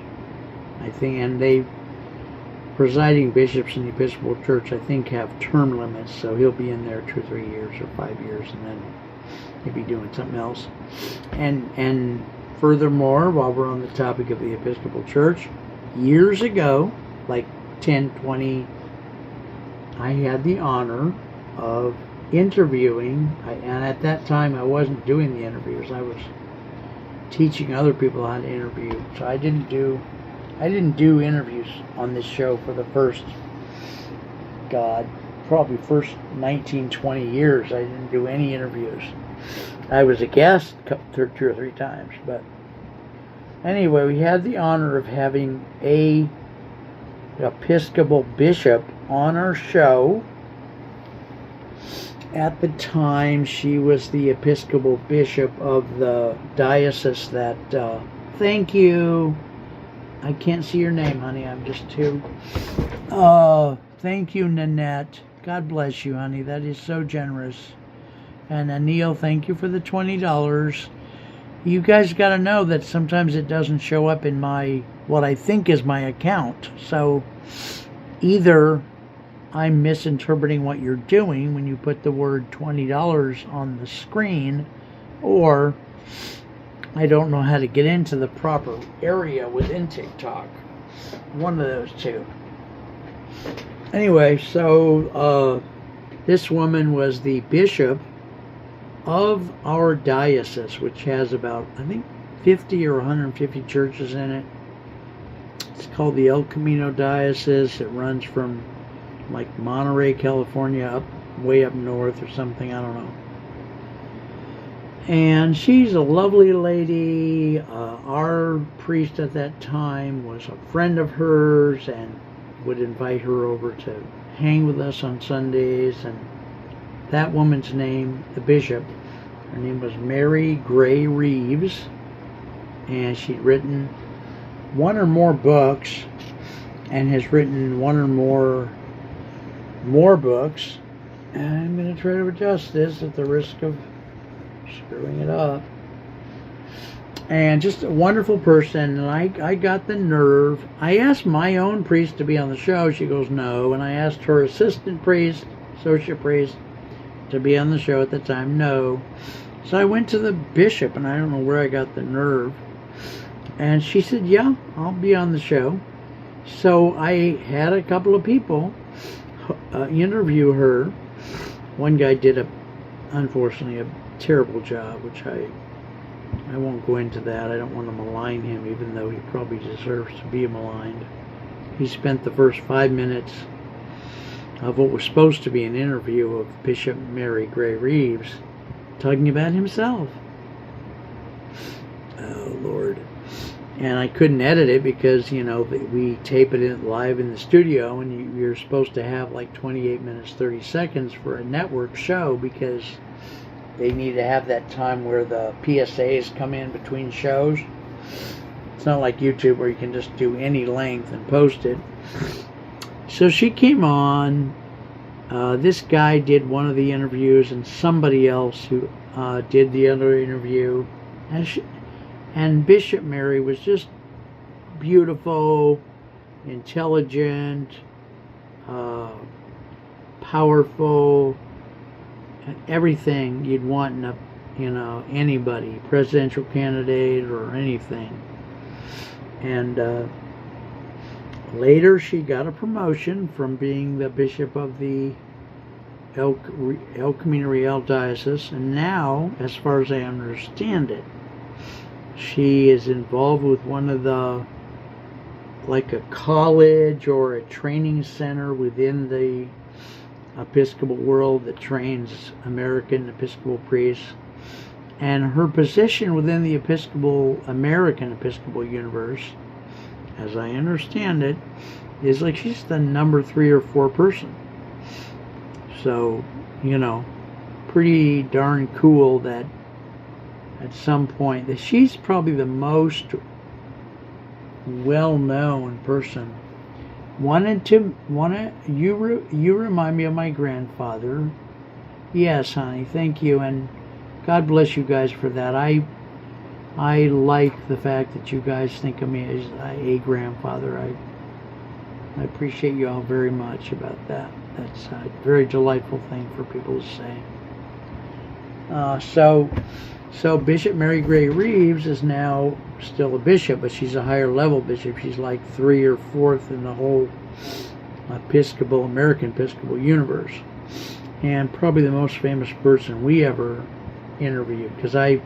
Speaker 1: I think, and they presiding bishops in the Episcopal Church, I think, have term limits, so he'll be in there 2 or 3 years or 5 years, and then he'll be doing something else. And furthermore, while we're on the topic of the Episcopal Church, years ago, like 10, 20, I had the honor of interviewing, and at that time I wasn't doing the interviews, I was teaching other people how to interview, so I didn't do interviews on this show for the first, probably first 19, 20 years. I didn't do any interviews. I was a guest 2 or 3 times, but anyway, we had the honor of having a Episcopal bishop on our show. At the time, she was the Episcopal bishop of the diocese that, thank you, I can't see your name, honey, I'm just too, thank you, Nanette, God bless you, honey, that is so generous. And Anil, thank you for the $20. You guys got to know that sometimes it doesn't show up in what I think is my account. So either I'm misinterpreting what you're doing when you put the word $20 on the screen, or I don't know how to get into the proper area within TikTok. One of those two. Anyway, so this woman was the bishop of our diocese, which has about, I think, 50 or 150 churches in it. It's called the El Camino Diocese. It runs from like Monterey, California, way up north or something, I don't know. And she's a lovely lady. Our priest at that time was a friend of hers and would invite her over to hang with us on Sundays. And that woman's name, the bishop, her name was Mary Gray Reeves, and she'd written 1 or more books and has written 1 or more books. And I'm going to try to adjust this at the risk of screwing it up. And just a wonderful person. And I got the nerve. I asked my own priest to be on the show. She goes, no. And I asked her assistant priest, associate priest, to be on the show at the time. No. So I went to the bishop, and I don't know where I got the nerve. And she said, yeah, I'll be on the show. So I had a couple of people interview her. One guy did, unfortunately, a terrible job, which I won't go into that. I don't want to malign him, even though he probably deserves to be maligned. He spent the first 5 minutes of what was supposed to be an interview of Bishop Mary Gray Reeves talking about himself. Oh, Lord. And I couldn't edit it because, we tape it live in the studio, and you're supposed to have like 28 minutes, 30 seconds for a network show because they need to have that time where the PSAs come in between shows. It's not like YouTube where you can just do any length and post it. So she came on. This guy did one of the interviews, and somebody else who did the other interview. And Bishop Mary was just beautiful, intelligent, powerful, everything you'd want in anybody, presidential candidate or anything. And later she got a promotion from being the bishop of the El Camino Real Diocese, and now, as far as I understand it, she is involved with one of the, like a college or a training center within the Episcopal world that trains American Episcopal priests. And her position within the American Episcopal universe, as I understand it, is like she's the number 3 or 4 person. So, pretty darn cool that at some point that she's probably the most well-known person. You remind me of my grandfather. Yes, honey, thank you, and God bless you guys for that. I like the fact that you guys think of me as a grandfather. I appreciate you all very much about that. That's a very delightful thing for people to say. So Bishop Mary Gray Reeves is now still a bishop, but she's a higher level bishop. She's like 3 or 4th in the whole American Episcopal universe. And probably the most famous person we ever interviewed. Because I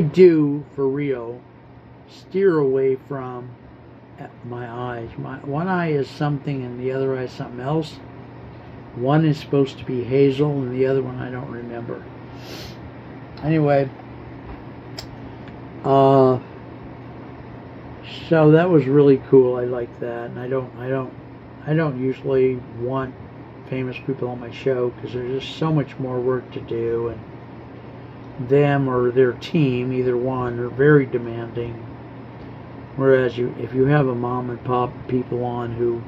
Speaker 1: do, for real, steer away from my eyes. One eye is something and the other eye is something else. One is supposed to be hazel and the other one I don't remember. Anyway, so that was really cool. I like that, and I don't usually want famous people on my show because there's just so much more work to do, and them or their team, either one, are very demanding. Whereas if you have a mom and pop people on who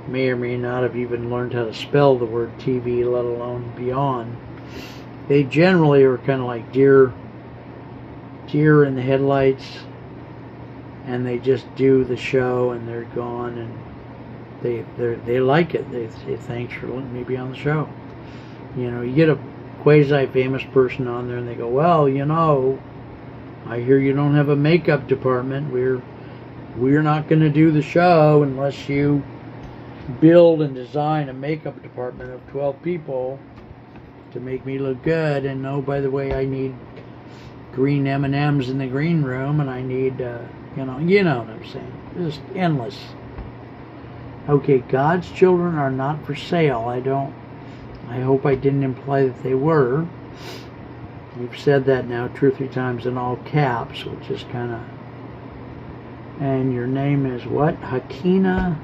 Speaker 1: may or may not have even learned how to spell the word TV, let alone beyond, they generally are kind of like deer in the headlights, and they just do the show and they're gone, and they like it. They say thanks for letting me be on the show. You get a quasi-famous person on there and they go, well, I hear you don't have a makeup department. We're not going to do the show unless you build and design a makeup department of 12 people to make me look good. And oh, by the way, I need green M&Ms in the green room, and I need, you know what I'm saying. Just endless. Okay, God's children are not for sale. I hope I didn't imply that they were. You've said that now 2 or 3 times in all caps, which is kind of... And your name is what? Hakina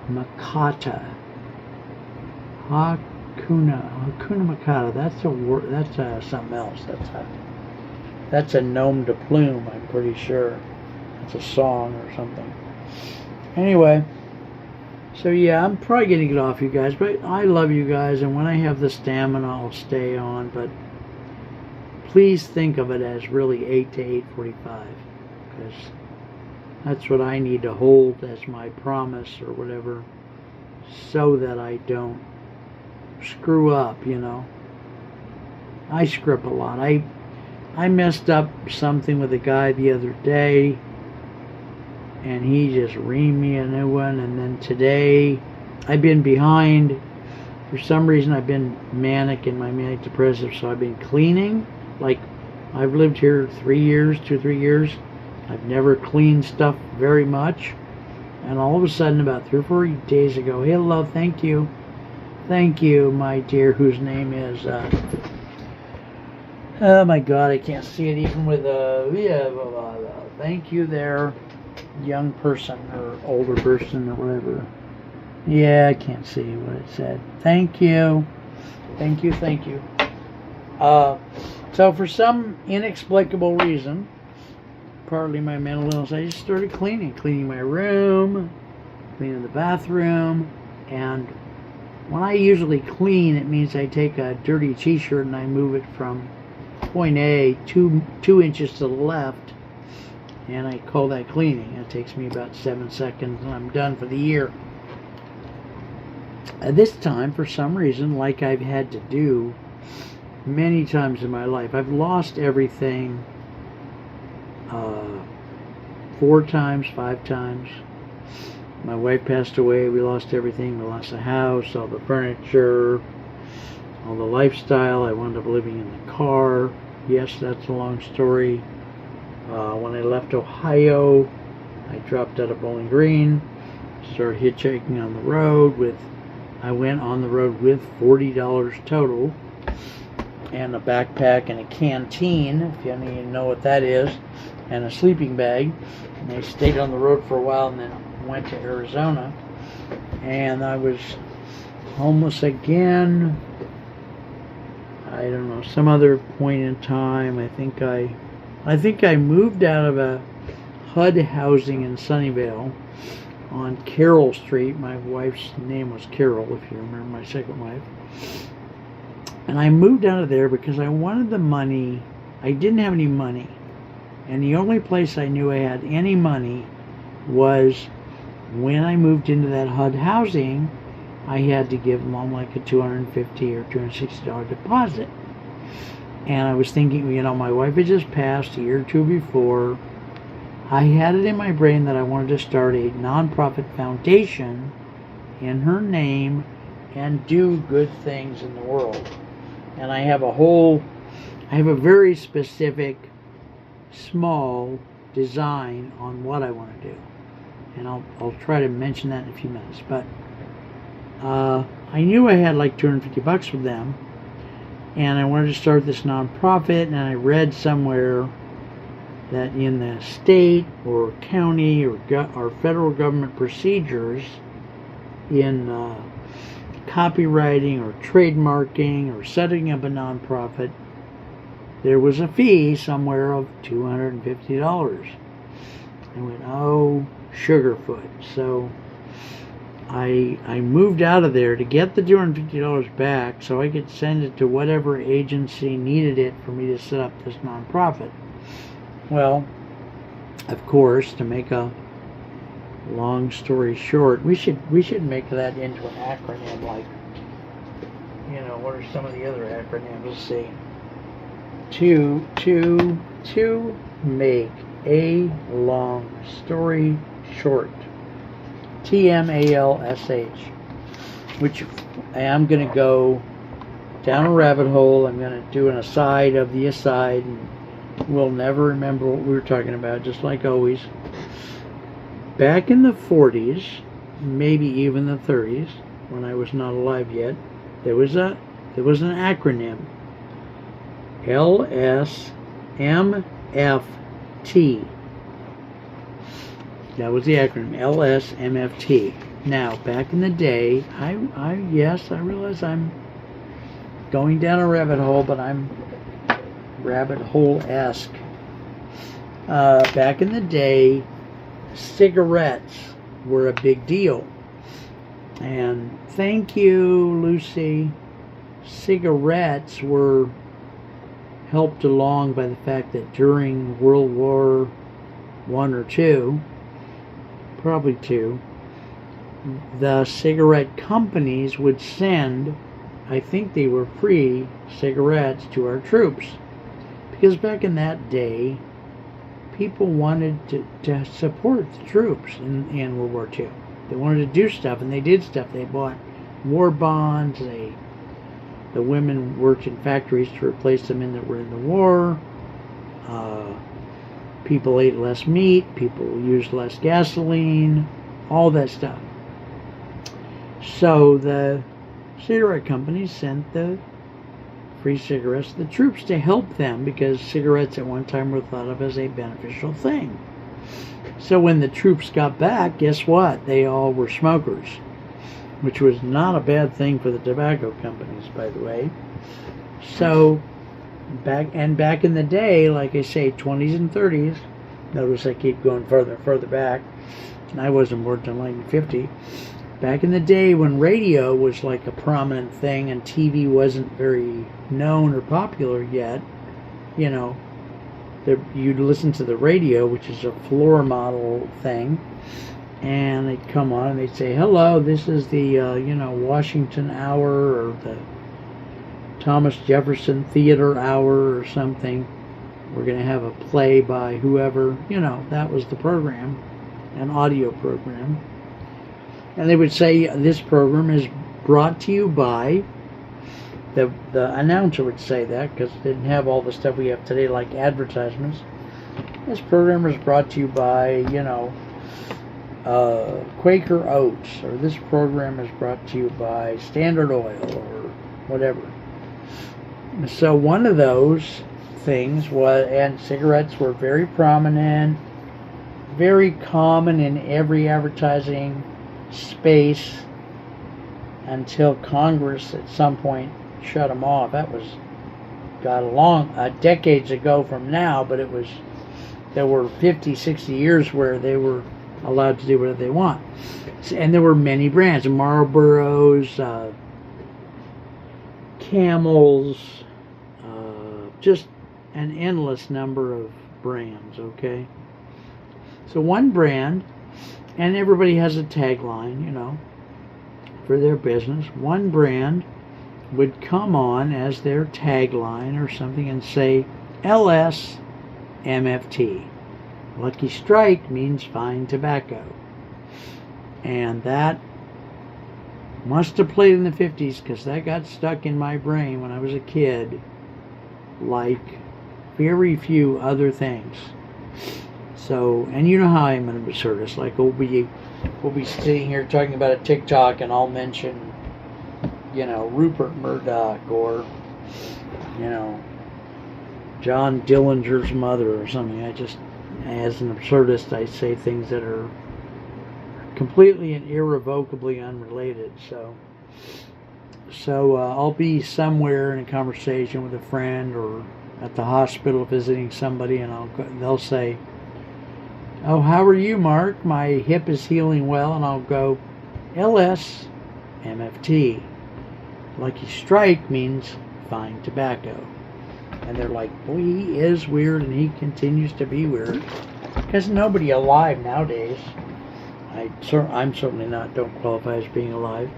Speaker 1: Makata. Hakuna Makata. That's a word. That's something else. That's a nom de plume, I'm pretty sure. It's a song or something. Anyway, so yeah, I'm probably going to get off you guys, but I love you guys, and when I have the stamina, I'll stay on. But please think of it as really 8 to 8:45, because that's what I need to hold as my promise or whatever, so that I don't screw up, you know. I screw up a lot. I messed up something with a guy the other day, and he just reamed me a new one. And then today, I've been behind. For some reason, I've been manic in my manic depressive, so I've been cleaning. Like, I've lived here 3 years, 2-3 years. I've never cleaned stuff very much. And all of a sudden, about 3 or 4 days ago, hello, thank you, my dear, whose name is, oh my God, I can't see it even with thank you there, young person or older person or whatever. Yeah, I can't see what it said. Thank you. So for some inexplicable reason, partly my mental illness, I just started cleaning my room, cleaning the bathroom, and when I usually clean, it means I take a dirty t-shirt and I move it from point A 2 inches to the left, and I call that cleaning. It takes me about 7 seconds and I'm done for the year. This time, for some reason, like I've had to do many times in my life, I've lost everything 4 times, 5 times. My wife passed away, we lost everything. We lost the house, all the furniture, all the lifestyle. I wound up living in the car. Yes, that's a long story. When I left Ohio, I dropped out of Bowling Green, started hitchhiking on the road. I went on the road with $40 total, and a backpack and a canteen, if you don't even know what that is, and a sleeping bag. And I stayed on the road for a while and then went to Arizona, and I was homeless again. I don't know, some other point in time. I think I moved out of a HUD housing in Sunnyvale on Carroll Street. My wife's name was Carol, if you remember, my second wife. And I moved out of there because I wanted the money. I didn't have any money. And the only place I knew I had any money was when I moved into that HUD housing. I had to give Mom like a $250 or $260 deposit. And I was thinking, you know, my wife had just passed a year or two before. I had it in my brain that I wanted to start a nonprofit foundation in her name and do good things in the world. And I have a very specific, small design on what I want to do. And I'll try to mention that in a few minutes. But I knew I had like $250 with them, and I wanted to start this nonprofit. And I read somewhere that in the state or county or federal government procedures in copywriting or trademarking or setting up a nonprofit, there was a fee somewhere of $250. I went, oh, sugarfoot. So I moved out of there to get the $250 back so I could send it to whatever agency needed it for me to set up this nonprofit. Well, of course, to make a long story short, we should make that into an acronym, like, you know, what are some of the other acronyms? Let's see. To make a long story short. TMALSH, which I'm going to go down a rabbit hole. I'm going to do an aside of the aside, and we'll never remember what we were talking about, just like always. Back in the 40s, maybe even the 30s, when I was not alive yet, there was an acronym, LSMFT. That was the acronym, LSMFT. Now, back in the day, yes, I realize I'm going down a rabbit hole, but I'm rabbit hole-esque. Back in the day, cigarettes were a big deal. And thank you, Lucy. Cigarettes were helped along by the fact that during World War I or II, probably II, the cigarette companies would send, I think they were free cigarettes to our troops. Because back in that day, people wanted to support the troops in World War II. They wanted to do stuff, and they did stuff. They bought war bonds. The women worked in factories to replace the men that were in the war. People ate less meat. People used less gasoline. All that stuff. So the cigarette companies sent the free cigarettes to the troops to help them, because cigarettes at one time were thought of as a beneficial thing. So when the troops got back, guess what? They all were smokers, which was not a bad thing for the tobacco companies, by the way. So back in the day, like I say, 20s and 30s, notice I keep going further and further back, and I wasn't born until 1950. Back in the day when radio was like a prominent thing and TV wasn't very known or popular yet, you know, you'd listen to the radio, which is a floor model thing, and they'd come on and they'd say, hello, this is the, Washington Hour, or the Thomas Jefferson Theater Hour or something. We're going to have a play by whoever, that was the program, an audio program. And they would say, this program is brought to you by, the announcer would say that, because it didn't have all the stuff we have today, like advertisements. This program is brought to you by, Quaker Oats, or this program is brought to you by Standard Oil, or whatever. So one of those things was, and cigarettes were very prominent, very common in every advertising space, until Congress at some point shut them off. That was decades ago from now, but there were 50, 60 years where they were allowed to do whatever they want. And there were many brands, Marlboros, Camels, just an endless number of brands, okay? So one brand, and everybody has a tagline, for their business. One brand would come on as their tagline or something and say, LS MFT. Lucky Strike means fine tobacco. And that must have played in the 50s, because that got stuck in my brain when I was a kid, like very few other things. So, and you know how I'm an absurdist. Like, we'll be sitting here talking about a TikTok, and I'll mention, Rupert Murdoch, or, John Dillinger's mother or something. As an absurdist, I say things that are completely and irrevocably unrelated. So I'll be somewhere in a conversation with a friend, or at the hospital visiting somebody, and they'll say, oh, how are you, Mark? My hip is healing well. And I'll go, LS MFT. Lucky Strike means fine tobacco. And they're like, boy, he is weird, and he continues to be weird. Because nobody alive nowadays, I'm certainly don't qualify as being alive.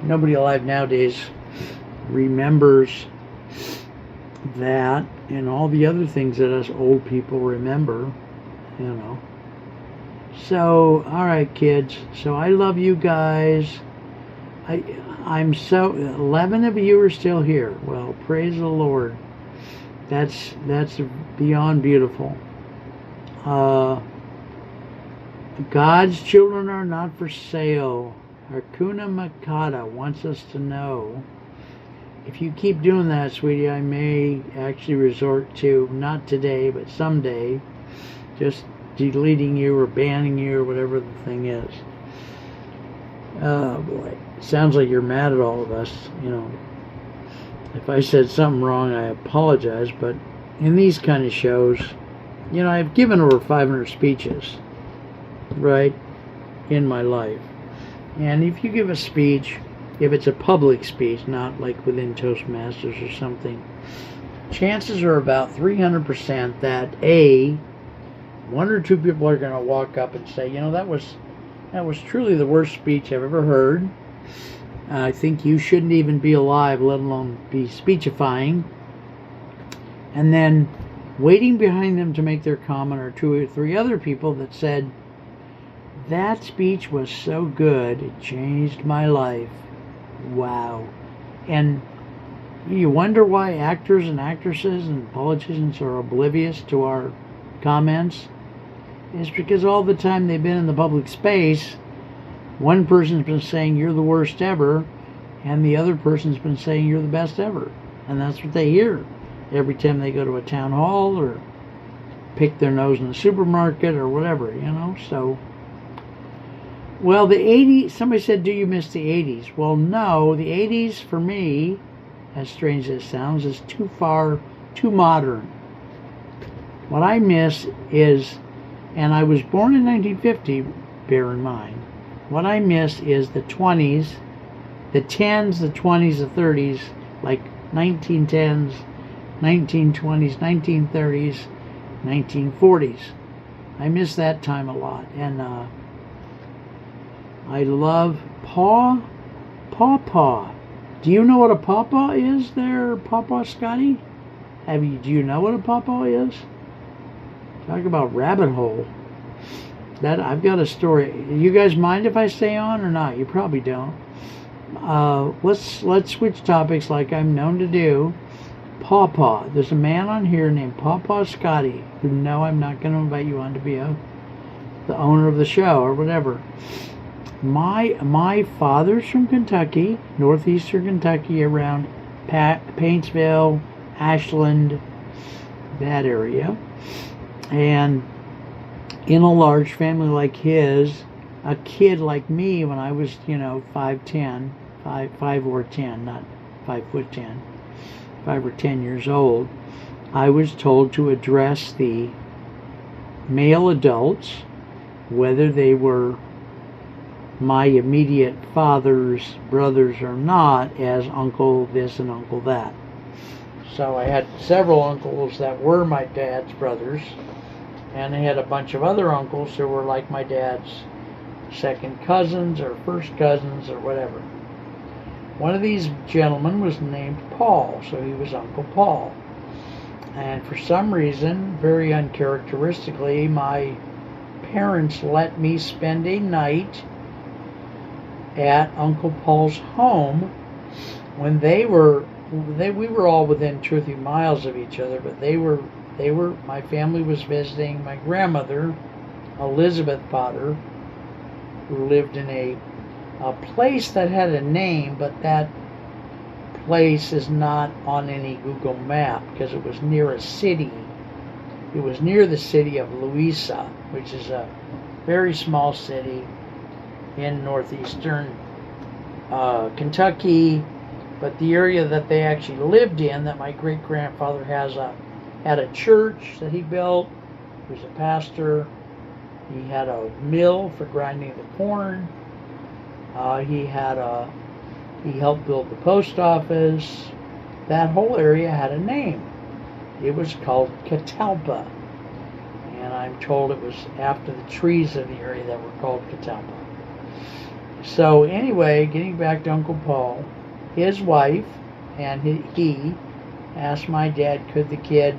Speaker 1: Nobody alive nowadays remembers that and all the other things that us old people remember. So, alright, kids. So I love you guys. I'm so 11 of you are still here. Well, praise the Lord. That's beyond beautiful. God's children are not for sale. Hakuna Matata wants us to know. If you keep doing that, sweetie, I may actually resort to, not today, but someday, just deleting you or banning you or whatever the thing is. Oh boy, sounds like you're mad at all of us. If I said something wrong, I apologize, but in these kind of shows, I've given over 500 speeches, right, in my life. And if you give a speech, if it's a public speech, not like within Toastmasters or something, chances are about 300% that A, one or two people are going to walk up and say, you know, that was truly the worst speech I've ever heard. I think you shouldn't even be alive, let alone be speechifying. And then waiting behind them to make their comment are two or three other people that said, that speech was so good, it changed my life. Wow. And you wonder why actors and actresses and politicians are oblivious to our comments. It's because all the time they've been in the public space, one person's been saying you're the worst ever, and the other person's been saying you're the best ever. And that's what they hear every time they go to a town hall or pick their nose in the supermarket or whatever, you know. So, well, the 80s, somebody said, do you miss the 80s? Well, no, the 80s for me, as strange as it sounds, is too modern. What I miss is, and I was born in 1950, bear in mind, what I miss is the 20s, the 10s, the 20s, the 30s, like 1910s, 1920s, 1930s, 1940s. I miss that time a lot. And I love pawpaw. Do you know what a pawpaw is there, Pawpaw Scotty? Do you know what a pawpaw is? Talk about rabbit hole. That I've got a story. You guys mind if I stay on or not? You probably don't. Let's switch topics like I'm known to do. Pawpaw. There's a man on here named Pawpaw Scotty who, no, I'm not going to invite you on to be the owner of the show or whatever. My father's from Kentucky, northeastern Kentucky, around Paintsville, Ashland, that area. And in a large family like his, a kid like me when I was, 5'10", 5 or 10, not 5'10", 5 or 10 years old, I was told to address the male adults, whether they were my immediate father's brothers or not, as uncle this and uncle that. So I had several uncles that were my dad's brothers, and I had a bunch of other uncles who were like my dad's second cousins or first cousins or whatever. One of these gentlemen was named Paul, so he was Uncle Paul. And for some reason, very uncharacteristically, my parents let me spend a night at Uncle Paul's home when we were all within 2 or 3 miles of each other, but my family was visiting my grandmother, Elizabeth Potter, who lived in a place that had a name, but that place is not on any Google map because it was near a city. It was near the city of Louisa, which is a very small city in northeastern Kentucky, but the area that they actually lived in, that my great-grandfather had a church that he built. He was a pastor. He had a mill for grinding the corn. He helped build the post office. That whole area had a name. It was called Catalpa, and I'm told it was after the trees of the area that were called Catalpa. So anyway, getting back to Uncle Paul, his wife and he asked my dad, could the kid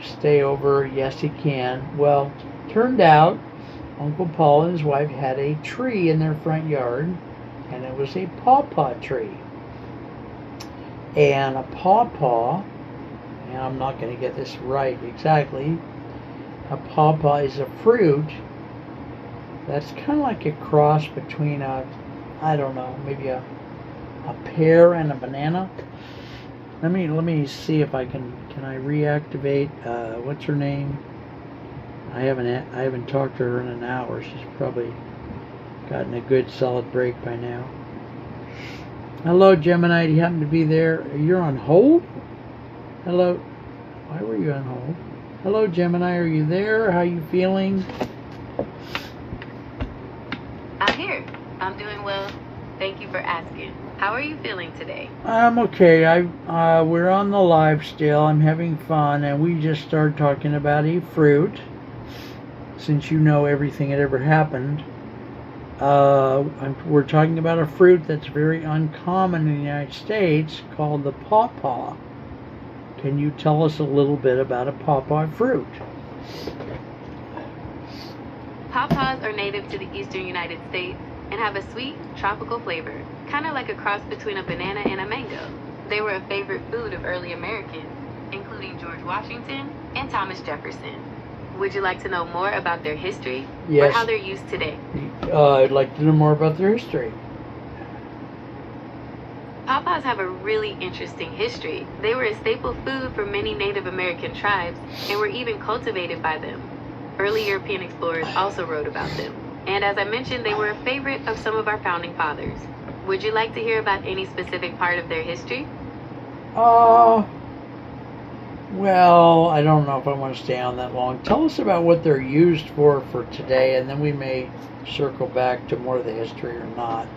Speaker 1: stay over? Yes, he can. Well, turned out Uncle Paul and his wife had a tree in their front yard, and it was a pawpaw tree. And a pawpaw, and I'm not going to get this right exactly, a pawpaw is a fruit that's kind of like a cross between maybe a pear and a banana. Let me see if I can I reactivate, what's her name? I haven't talked to her in an hour. She's probably gotten a good solid break by now. Hello, Gemini. Do you happen to be there? You're on hold? Hello. Why were you on hold? Hello, Gemini. Are you there? How are you feeling?
Speaker 2: I'm here. I'm doing well. Thank you for asking. How are you feeling today?
Speaker 1: I'm okay. We're on the live still. I'm having fun, and we just started talking about a fruit. Since you know everything that ever happened, we're talking about a fruit that's very uncommon in the United States called the pawpaw. Can you tell us a little bit about a pawpaw fruit?
Speaker 2: Pawpaws are native to the eastern United States and have a sweet, tropical flavor, kind of like a cross between a banana and a mango. They were a favorite food of early Americans, including George Washington and Thomas Jefferson. Would you like to know more about their history
Speaker 1: Yes.
Speaker 2: or how they're used today?
Speaker 1: I'd like to know more about their history.
Speaker 2: Pawpaws have a really interesting history. They were a staple food for many Native American tribes and were even cultivated by them. Early European explorers also wrote about them. And as I mentioned, they were a favorite of some of our founding fathers. Would you like to hear about any specific part of their history?
Speaker 1: Well, I don't know if I want to stay on that long. Tell us about what they're used for today, and then we may circle back to more of the history or not.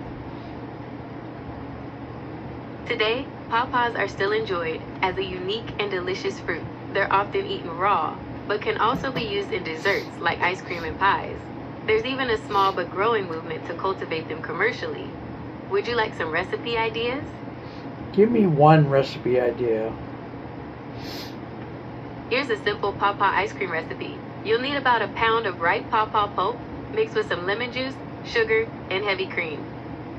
Speaker 2: Today, pawpaws are still enjoyed as a unique and delicious fruit. They're often eaten raw, but can also be used in desserts like ice cream and pies. There's even a small but growing movement to cultivate them commercially. Would you like some recipe ideas?
Speaker 1: Give me one recipe idea.
Speaker 2: Here's a simple pawpaw ice cream recipe. You'll need about a pound of ripe pawpaw pulp mixed with some lemon juice, sugar, and heavy cream.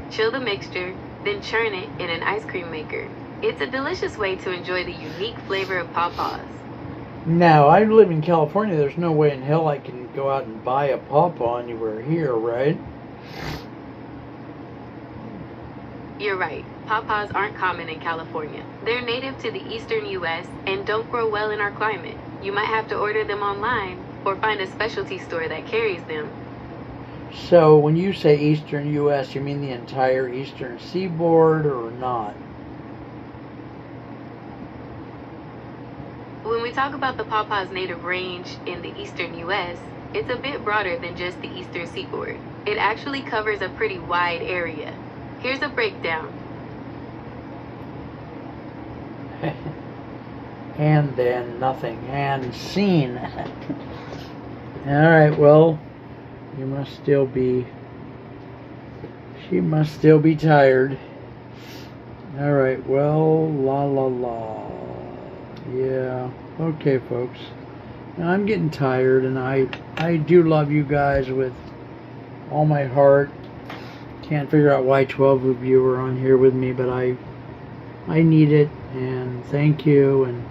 Speaker 2: Chill the mixture, then churn it in an ice cream maker. It's a delicious way to enjoy the unique flavor of pawpaws.
Speaker 1: Now, I live in California. There's no way in hell I can go out and buy a pawpaw anywhere here, right?
Speaker 2: You're right. Pawpaws aren't common in California. They're native to the eastern U.S. and don't grow well in our climate. You might have to order them online or find a specialty store that carries them.
Speaker 1: So, when you say eastern U.S., you mean the entire eastern seaboard or not?
Speaker 2: When we talk about the pawpaw's native range in the eastern U.S., it's a bit broader than just the eastern seaboard. It actually covers a pretty wide area. Here's a breakdown.
Speaker 1: And then nothing. And scene. Alright, well, she must still be tired. Alright, well, la la la. Yeah, okay, folks. Now, I'm getting tired, and I do love you guys with all my heart. Can't figure out why 12 of you are on here with me, but I need it, and thank you. And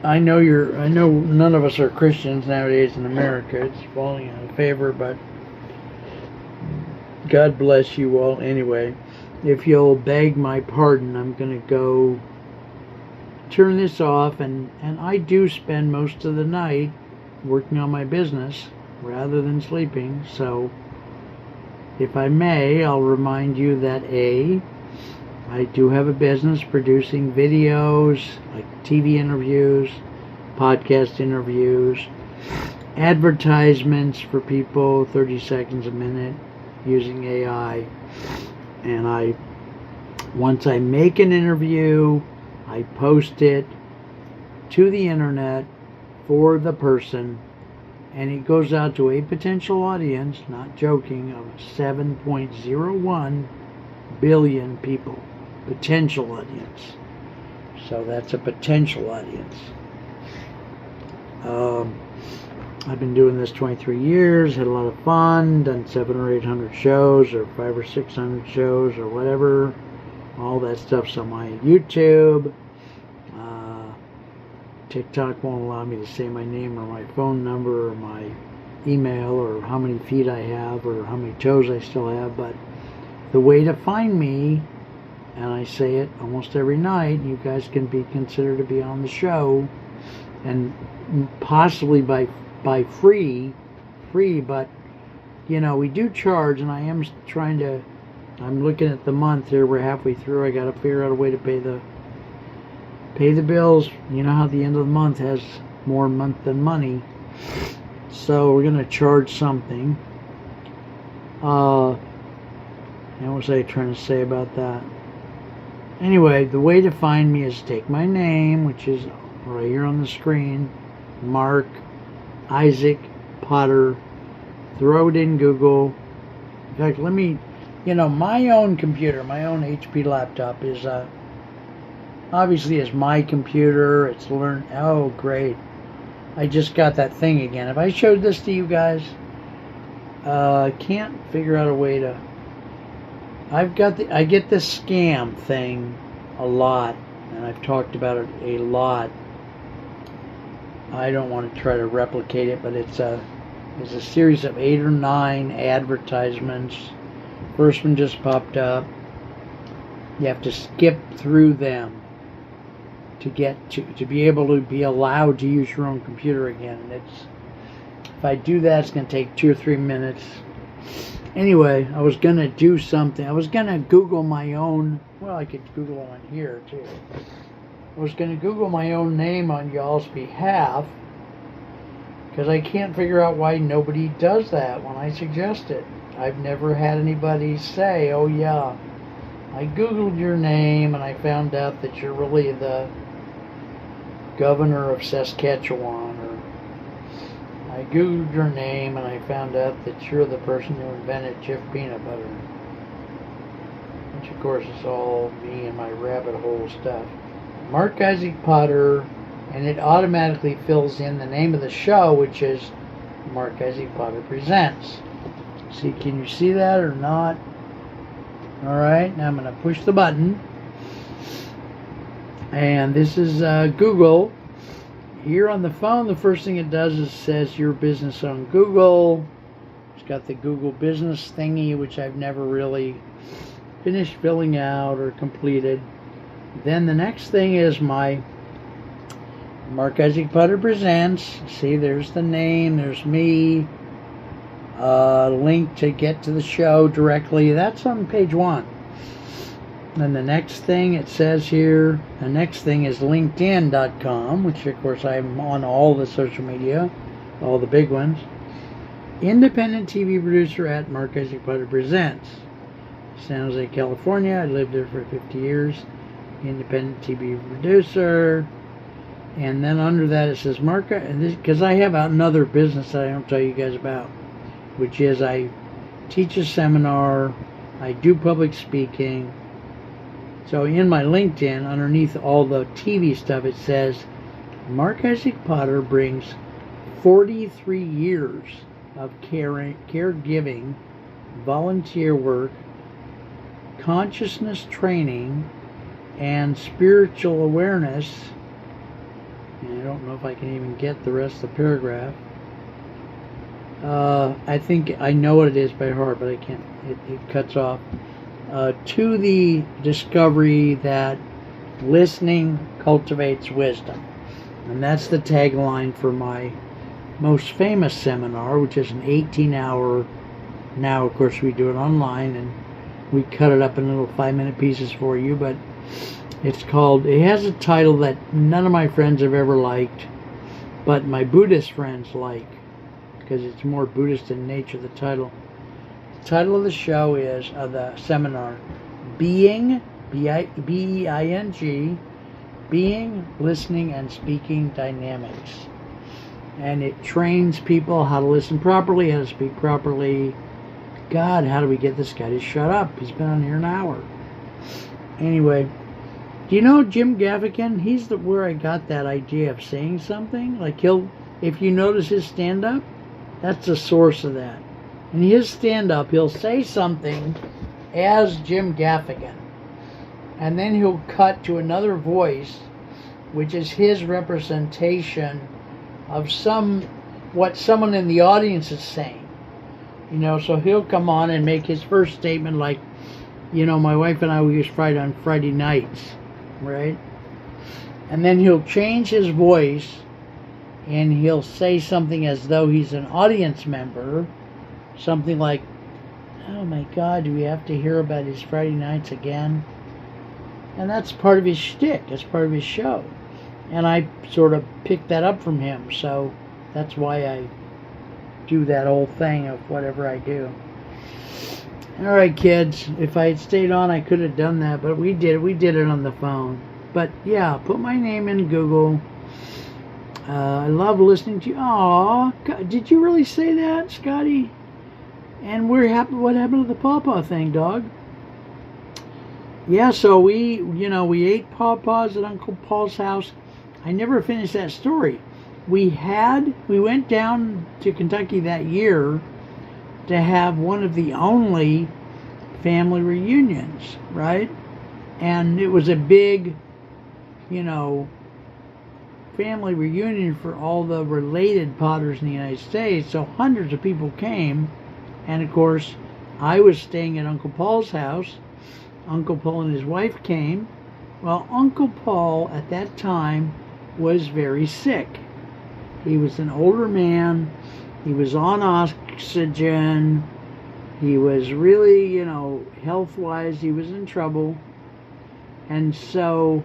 Speaker 1: I know none of us are Christians nowadays in America. It's falling out of favor, but God bless you all anyway. If you'll beg my pardon, I'm going to go turn this off, and I do spend most of the night working on my business rather than sleeping. So if I may, I'll remind you that I do have a business producing videos like TV interviews, podcast interviews, advertisements for people, 30 seconds a minute using AI. And once I make an interview, I post it to the internet for the person, and it goes out to a potential audience, not joking, of 7.01 billion people. Potential audience. So that's a potential audience. I've been doing this 23 years, had a lot of fun, done 700 or 800 shows, or 500 or 600 shows, or whatever. All that stuff's on my YouTube. TikTok won't allow me to say my name or my phone number or my email or how many feet I have or how many toes I still have. But the way to find me, and I say it almost every night, you guys can be considered to be on the show, and possibly by free, but we do charge, and I am trying to. I'm looking at the month here. We're halfway through. I got to figure out a way to pay the bills. You know how the end of the month has more month than money, so we're gonna charge something. And what was I trying to say about that? Anyway, the way to find me is take my name, which is right here on the screen, Mark Isaac Potter. Throw it in Google. In fact, let me, my own computer, my own HP laptop is obviously is my computer. It's learned. Oh, great! I just got that thing again. If I showed this to you guys, I can't figure out a way to. I get this scam thing a lot, and I've talked about it a lot. I don't want to try to replicate it, but it's a series of 8 or 9 advertisements. First one just popped up. You have to skip through them to get to be able to be allowed to use your own computer again. If I do that, it's going to take 2 or 3 minutes. Anyway, I was going to do something. I was going to Google my own. Well, I could Google on here too. I was going to Google my own name on y'all's behalf, because I can't figure out why nobody does that when I suggest it. I've never had anybody say, oh yeah, I Googled your name and I found out that you're really the governor of Saskatchewan, or I Googled your name and I found out that you're the person who invented Jif peanut butter. Which of course is all me and my rabbit hole stuff. Mark Isaac Potter, and it automatically fills in the name of the show, which is Mark Isaac Potter Presents. See, can you see that or not? Alright, now I'm going to push the button. And this is Google. Here on the phone, the first thing it does is says your business on Google. It's got the Google business thingy, which I've never really finished filling out or completed. Then the next thing is my Mark Isaac Potter Presents. See, there's the name, there's me. Link to get to the show directly. That's on page 1. And the next thing it says here, the next thing is LinkedIn.com, which of course I'm on all the social media, all the big ones. Independent TV producer at Mark Isaac Potter Presents. San Jose, California. I lived there for 50 years. Independent TV producer. And then under that it says Mark, because I have another business that I don't tell you guys about, which is I teach a seminar, I do public speaking. So in my LinkedIn, underneath all the TV stuff, it says Mark Isaac Potter brings 43 years of caregiving, volunteer work, consciousness training, and spiritual awareness. And I don't know if I can even get the rest of the paragraph. I think I know what it is by heart, but I can't. It cuts off. To the discovery that listening cultivates wisdom. And that's the tagline for my most famous seminar, which is an 18-hour. Now, of course, we do it online, and we cut it up in little 5-minute pieces for you, but it has a title that none of my friends have ever liked, but my Buddhist friends like, because it's more Buddhist in nature, the title. The title of the show is, the seminar, Being, B-E-I-N-G, Being, Listening, and Speaking Dynamics. And it trains people how to listen properly, how to speak properly. God, how do we get this guy to shut up? He's been on here an hour. Anyway, do you know Jim Gaffigan? He's where I got that idea of saying something. Like if you notice his stand-up, that's the source of that. In his stand-up, he'll say something as Jim Gaffigan, and then he'll cut to another voice, which is his representation of what someone in the audience is saying. So he'll come on and make his first statement like, my wife and I, we used to fight on Friday nights, right? And then he'll change his voice, and he'll say something as though he's an audience member. Something like, oh my God, do we have to hear about his Friday nights again? And that's part of his shtick. That's part of his show. And I sort of picked that up from him. So that's why I do that whole thing of whatever I do. All right, kids. If I had stayed on, I could have done that, but we did. We did it on the phone. But yeah, put my name in Google. I love listening to you. Aw, did you really say that, Scotty? And we're happy. What happened to the pawpaw thing, dog? Yeah, so we ate pawpaws at Uncle Paul's house. I never finished that story. We went down to Kentucky that year to have one of the only family reunions, right? And it was a big, family reunion for all the related Potters in the United States. So hundreds of people came. And of course, I was staying at Uncle Paul's house. Uncle Paul and his wife came. Well, Uncle Paul at that time was very sick. He was an older man. He was on oxygen. He was really, health-wise, he was in trouble. And so,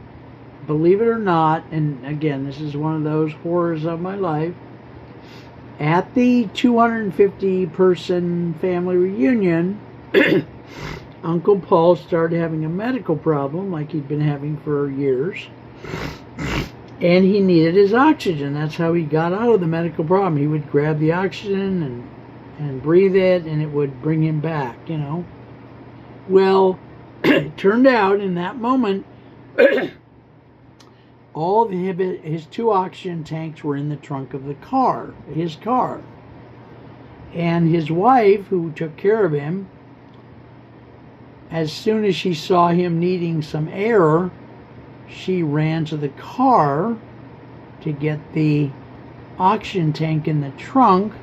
Speaker 1: believe it or not, and again, this is one of those horrors of my life, at the 250-person family reunion, Uncle Paul started having a medical problem like he'd been having for years. And he needed his oxygen. That's how he got out of the medical problem. He would grab the oxygen and breathe it, and it would bring him back, Well, it turned out in that moment, all his 2 oxygen tanks were in the trunk of his car. And his wife, who took care of him, as soon as she saw him needing some air, she ran to the car to get the oxygen tank in the trunk,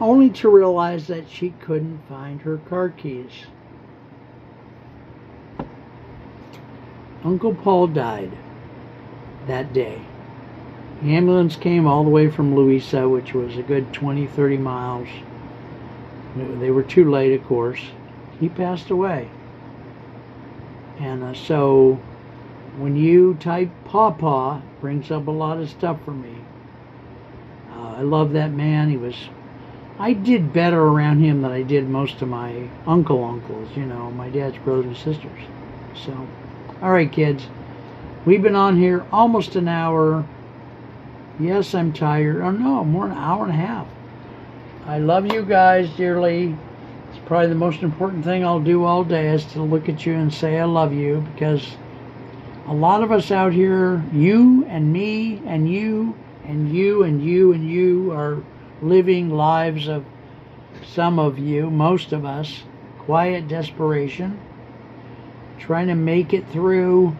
Speaker 1: only to realize that she couldn't find her car keys. Uncle Paul died that day. The ambulance came all the way from Louisa, which was a good 20-30 miles. They were too late, of course. He passed away. And so when you type pawpaw, it brings up a lot of stuff for me. I love that man. I did better around him than I did most of my uncles, my dad's brothers and sisters. So, all right, kids. We've been on here almost an hour. Yes, I'm tired. Oh, no, more than an hour and a half. I love you guys dearly. It's probably the most important thing I'll do all day is to look at you and say I love you, because a lot of us out here, you and me and you and you and you and you are living lives of, some of you, most of us, quiet desperation, trying to make it through,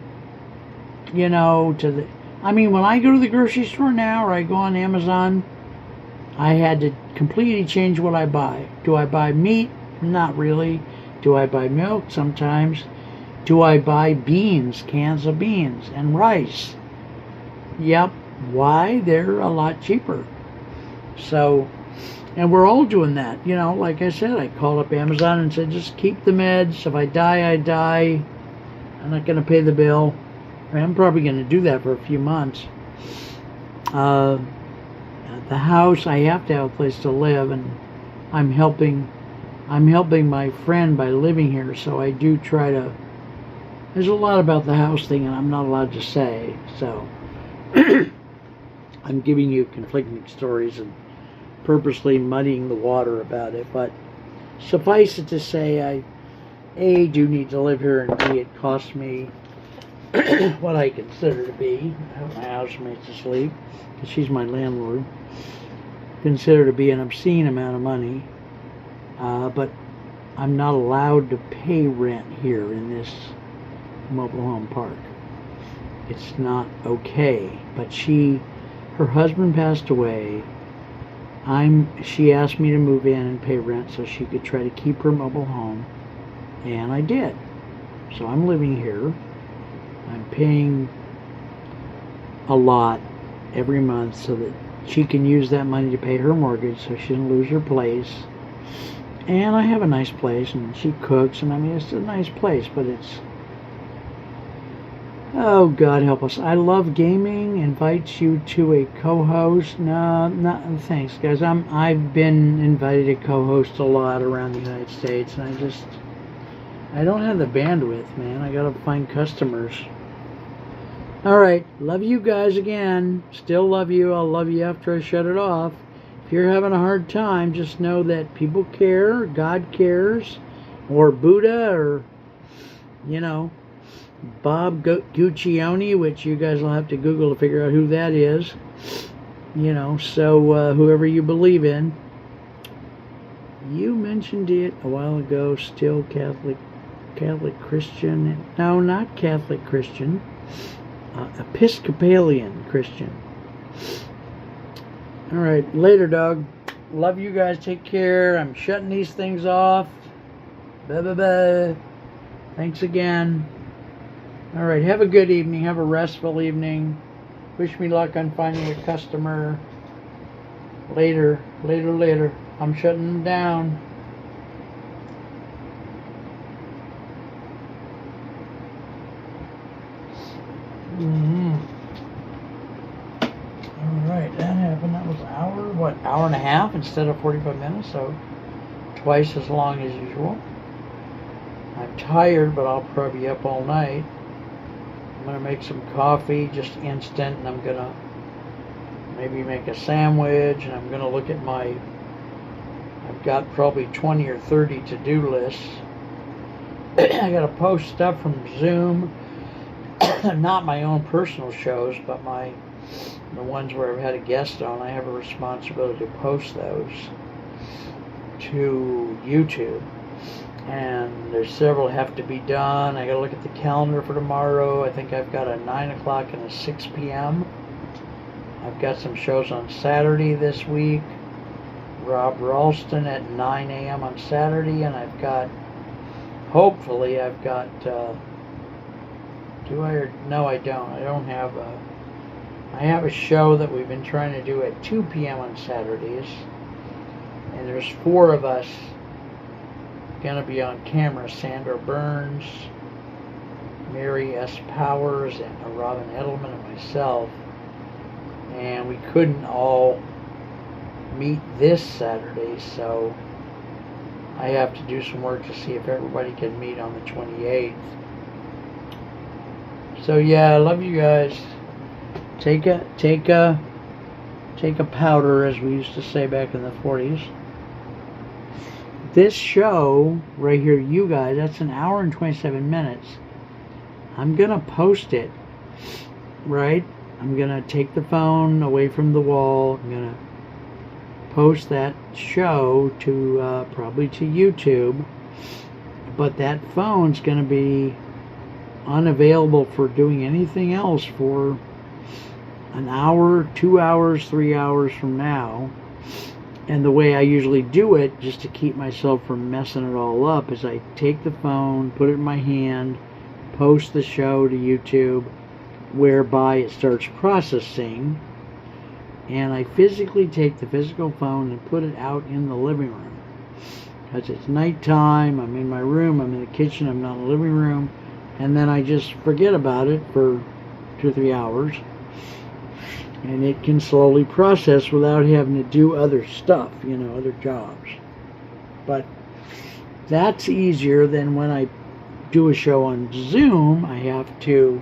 Speaker 1: when I go to the grocery store now, or I go on Amazon, I had to completely change what I buy. Do I buy meat? Not really. Do I buy milk? Sometimes. Do I buy beans, cans of beans, and rice? Yep. Why? They're a lot cheaper. So, and we're all doing that. Like I said, I called up Amazon and said, just keep the meds. If I die, I die. I'm not going to pay the bill. I'm probably going to do that for a few months. The house, I have to have a place to live, and I'm helping my friend by living here, so I do try to. There's a lot about the house thing, and I'm not allowed to say, so I'm giving you conflicting stories and purposely muddying the water about it. But suffice it to say, I do need to live here, and B, it costs me what I consider to be, my housemate's asleep, because she's my landlord, consider to be an obscene amount of money, but I'm not allowed to pay rent here in this mobile home park. It's not okay. But her husband passed away. She asked me to move in and pay rent so she could try to keep her mobile home, and I did. So I'm living here. I'm paying a lot every month so that she can use that money to pay her mortgage so she doesn't lose her place. And I have a nice place, and she cooks, and it's a nice place, but Oh, God help us. I love gaming. Invites you to a co-host. No, not thanks, guys. I've been invited to co-host a lot around the United States, and I don't have the bandwidth, man. I gotta find customers. All right, love you guys again. Still love you. I'll love you after I shut it off. If you're having a hard time, just know that people care, God cares, or Buddha, or Bob Guccione, which you guys will have to Google to figure out who that is. So whoever you believe in. You mentioned it a while ago, still Catholic Christian. No, not Catholic Christian. Episcopalian Christian. All right, later, dog. Love you guys. Take care. I'm shutting these things off. Bye, bye, bye. Thanks again. All right, have a good evening. Have a restful evening. Wish me luck on finding a customer. Later. I'm shutting them down. All right, that happened. That was an hour and a half instead of 45 minutes, so twice as long as usual. I'm tired, but I'll probably be up all night. I'm going to make some coffee, just instant, and I'm going to maybe make a sandwich, and I'm going to look at I've got probably 20 or 30 to-do lists. I got to post stuff from Zoom, not my own personal shows, but the ones where I've had a guest on. I have a responsibility to post those to YouTube. And there's several have to be done. I gotta look at the calendar for tomorrow. I think I've got a 9 o'clock and a 6 p.m. I've got some shows on Saturday this week. Rob Ralston at 9 a.m. on Saturday, and hopefully I've got, no I don't. I have a show that we've been trying to do at 2 p.m. on Saturdays, and there's 4 of us gonna be on camera. Sandra Burns, Mary S. Powers, and Robin Edelman, and myself. And we couldn't all meet this Saturday, so I have to do some work to see if everybody can meet on the 28th. So yeah, I love you guys. Take a powder, as we used to say back in the 40s. This show right here, you guys, that's an hour and 27 minutes. I'm going to post it, right? I'm going to take the phone away from the wall. I'm going to post that show to probably to YouTube. But that phone's going to be unavailable for doing anything else for an hour, 2 hours, 3 hours from now. And the way I usually do it, just to keep myself from messing it all up, is I take the phone, put it in my hand, post the show to YouTube, whereby it starts processing, and I physically take the physical phone and put it out in the living room. Because it's nighttime, I'm in my room, I'm in the kitchen, I'm not in the living room, and then I just forget about it for 2 or 3 hours. And it can slowly process without having to do other stuff, other jobs. But that's easier than when I do a show on Zoom. I have to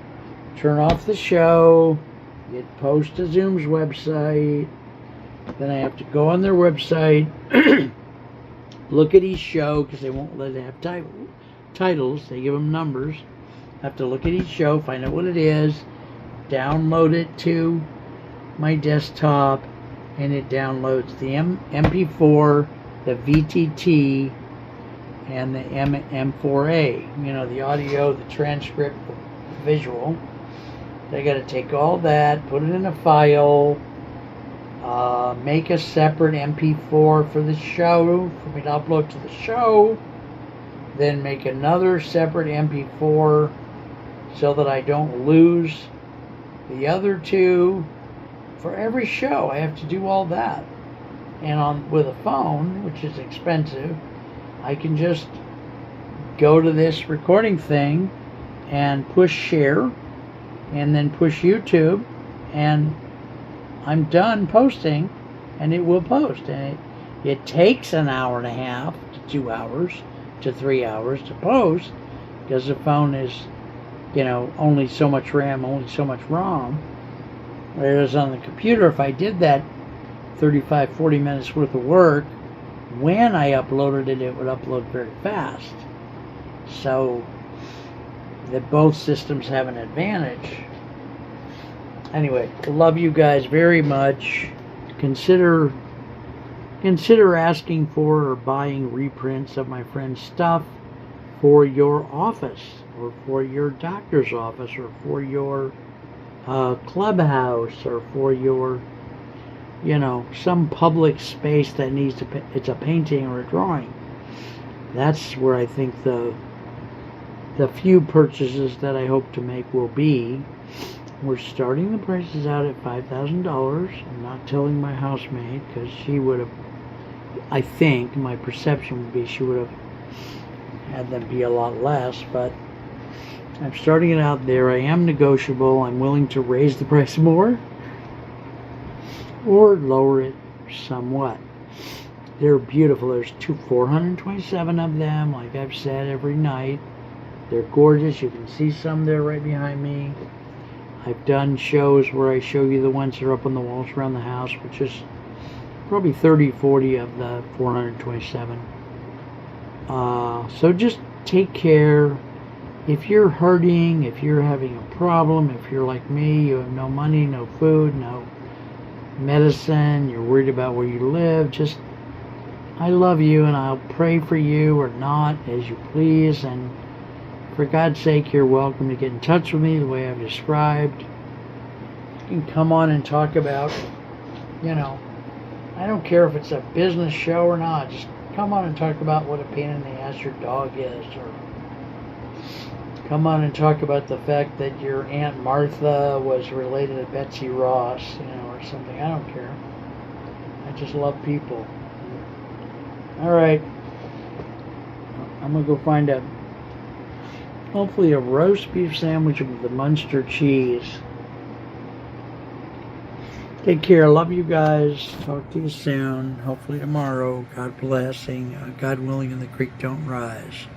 Speaker 1: turn off the show, get post to Zoom's website, then I have to go on their website, look at each show, because they won't let it have titles, they give them numbers. I have to look at each show, find out what it is, download it to my desktop, and it downloads the MP4, the VTT, and the M4A. The audio, the transcript, the visual. I got to take all that, put it in a file, make a separate MP4 for the show, for me to upload to the show, then make another separate MP4 so that I don't lose the other two. For every show, I have to do all that. And with a phone, which is expensive, I can just go to this recording thing and push share, and then push YouTube, and I'm done posting, and it will post. And it takes an hour and a half to 2 hours to 3 hours to post, because the phone is, only so much RAM, only so much ROM. Whereas on the computer, if I did that 35, 40 minutes worth of work, when I uploaded it, it would upload very fast. So that both systems have an advantage. Anyway, I love you guys very much. Consider asking for or buying reprints of my friend's stuff for your office, or for your doctor's office, or for your clubhouse, or for your, some public space that needs it's a painting or a drawing. That's where I think the few purchases that I hope to make will be. We're starting the prices out at $5,000. I'm not telling my housemaid, because she would have, I think, my perception would be she would have had them be a lot less, but I'm starting it out there. I am negotiable. I'm willing to raise the price more or lower it somewhat. They're beautiful. There's 427 of them, like I've said every night. They're gorgeous. You can see some there right behind me. I've done shows where I show you the ones that are up on the walls around the house, which is probably 30, 40 of the 427. So just take care. If you're hurting, if you're having a problem, if you're like me, you have no money, no food, no medicine, you're worried about where you live, just, I love you, and I'll pray for you or not, as you please. And for God's sake, you're welcome to get in touch with me the way I've described. You can come on and talk about, I don't care if it's a business show or not. Just come on and talk about what a pain in the ass your dog is, or come on and talk about the fact that your Aunt Martha was related to Betsy Ross, or something. I don't care. I just love people. All right. I'm going to go find hopefully a roast beef sandwich with the Munster cheese. Take care. Love you guys. Talk to you soon. Hopefully tomorrow. God blessing. God willing, and the creek don't rise.